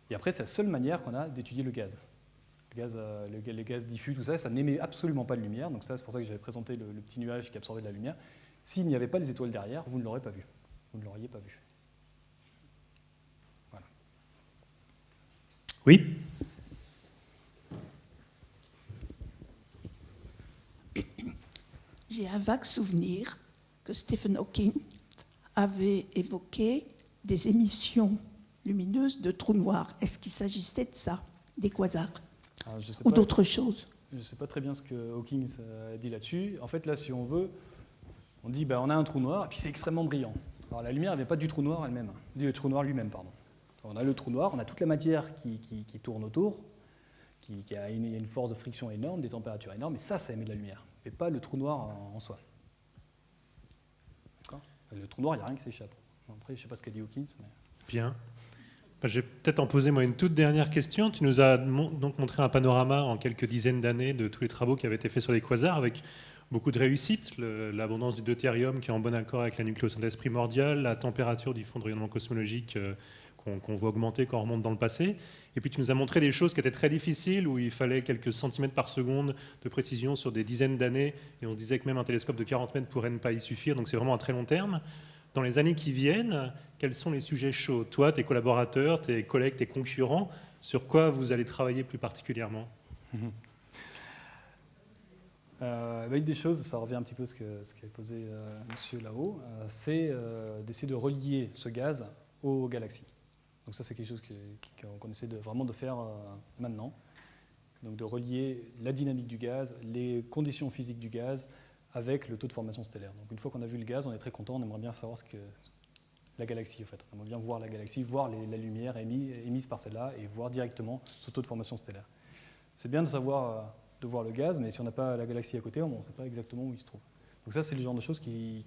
Et après, c'est la seule manière qu'on a d'étudier le gaz. Les gaz diffus, tout ça, ça n'émet absolument pas de lumière. Donc ça, c'est pour ça que j'avais présenté le petit nuage qui absorbait de la lumière. S'il n'y avait pas les étoiles derrière, vous ne l'aurez pas vu. Vous ne l'auriez pas vu. Voilà. Oui. J'ai un vague souvenir que Stephen Hawking avait évoqué des émissions lumineuses de trous noirs. Est-ce qu'il s'agissait de ça, des quasars, ou d'autres choses? Je ne sais pas très bien ce que Hawking a dit là-dessus. En fait, là, si on veut, on dit on a un trou noir, et puis c'est extrêmement brillant. Alors la lumière ne vient pas du trou noir elle-même, du trou noir lui-même, pardon. On a le trou noir, on a toute la matière qui tourne autour, qui a une force de friction énorme, des températures énormes, et ça émet de la lumière, et pas le trou noir en soi. D'accord ? Le trou noir, il n'y a rien qui s'échappe. Après, je ne sais pas ce qu'a dit Hawking, mais... Bien. Je vais peut-être en poser moi une toute dernière question. Tu nous as donc montré un panorama en quelques dizaines d'années de tous les travaux qui avaient été faits sur les quasars avec beaucoup de réussites, l'abondance du deutérium qui est en bon accord avec la nucléosynthèse primordiale, la température du fond de rayonnement cosmologique qu'on voit augmenter quand on remonte dans le passé. Et puis tu nous as montré des choses qui étaient très difficiles où il fallait quelques centimètres par seconde de précision sur des dizaines d'années et on se disait que même un télescope de 40 mètres pourrait ne pas y suffire, donc c'est vraiment à très long terme. Dans les années qui viennent, quels sont les sujets chauds? Toi, tes collaborateurs, tes collègues, tes concurrents, sur quoi vous allez travailler plus particulièrement? Une des choses, ça revient un petit peu à ce qu'a posé monsieur là-haut, c'est d'essayer de relier ce gaz aux galaxies. Donc ça, c'est quelque chose qu'on essaie vraiment de faire maintenant. Donc de relier la dynamique du gaz, les conditions physiques du gaz, avec le taux de formation stellaire. Donc une fois qu'on a vu le gaz, on est très content, on aimerait bien savoir ce que la galaxie, en fait. On aimerait bien voir la galaxie, voir la lumière émise par celle-là et voir directement ce taux de formation stellaire. C'est bien de savoir, de voir le gaz, mais si on n'a pas la galaxie à côté, on ne sait pas exactement où il se trouve. Donc ça, c'est le genre de choses qui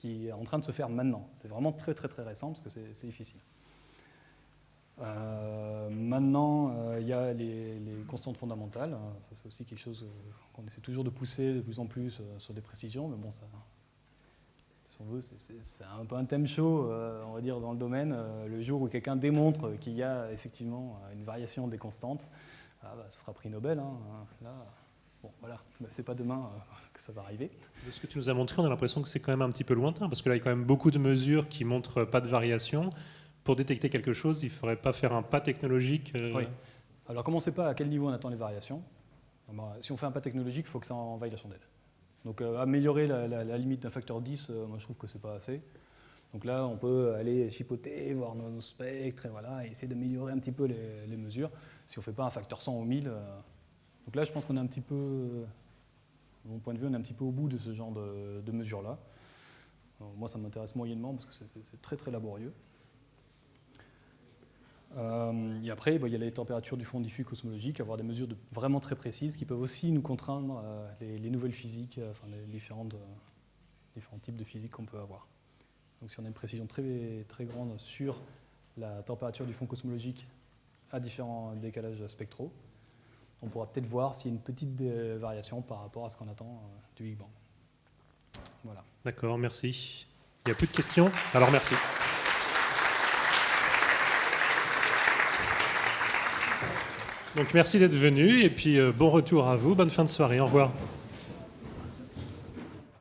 est en train de se faire maintenant. C'est vraiment très très très récent parce que c'est difficile. Maintenant, il y a les constantes fondamentales. Ça, c'est aussi quelque chose qu'on essaie toujours de pousser de plus en plus sur des précisions, mais bon, ça, si on veut, c'est un peu un thème chaud, on va dire, dans le domaine. Le jour où quelqu'un démontre qu'il y a effectivement une variation des constantes, ce sera prix Nobel. Hein. Là, bon, voilà, c'est pas demain que ça va arriver. De ce que tu nous as montré, on a l'impression que c'est quand même un petit peu lointain, parce que là, il y a quand même beaucoup de mesures qui montrent pas de variation. Pour détecter quelque chose, il ne faudrait pas faire un pas technologique Oui. Alors, comme on ne sait pas à quel niveau on attend les variations, si on fait un pas technologique, il faut que ça envahisse la chandelle. Donc, améliorer la limite d'un facteur 10, moi, je trouve que ce n'est pas assez. Donc là, on peut aller chipoter, voir nos spectres, et voilà, et essayer d'améliorer un petit peu les mesures. Si on ne fait pas un facteur 100 au 1000... Donc là, je pense qu'on est un petit peu... De mon point de vue, on est un petit peu au bout de ce genre de mesures-là. Moi, ça m'intéresse moyennement, parce que c'est très, très laborieux. Et après, il y a les températures du fond diffus cosmologique, avoir des mesures vraiment très précises qui peuvent aussi nous contraindre les nouvelles physiques, enfin les différents types de physique qu'on peut avoir. Donc si on a une précision très, très grande sur la température du fond cosmologique à différents décalages spectraux, on pourra peut-être voir s'il y a une petite variation par rapport à ce qu'on attend du Big Bang. Voilà. D'accord, merci. Il n'y a plus de questions? Alors merci. Donc merci d'être venu et puis bon retour à vous, bonne fin de soirée, au revoir.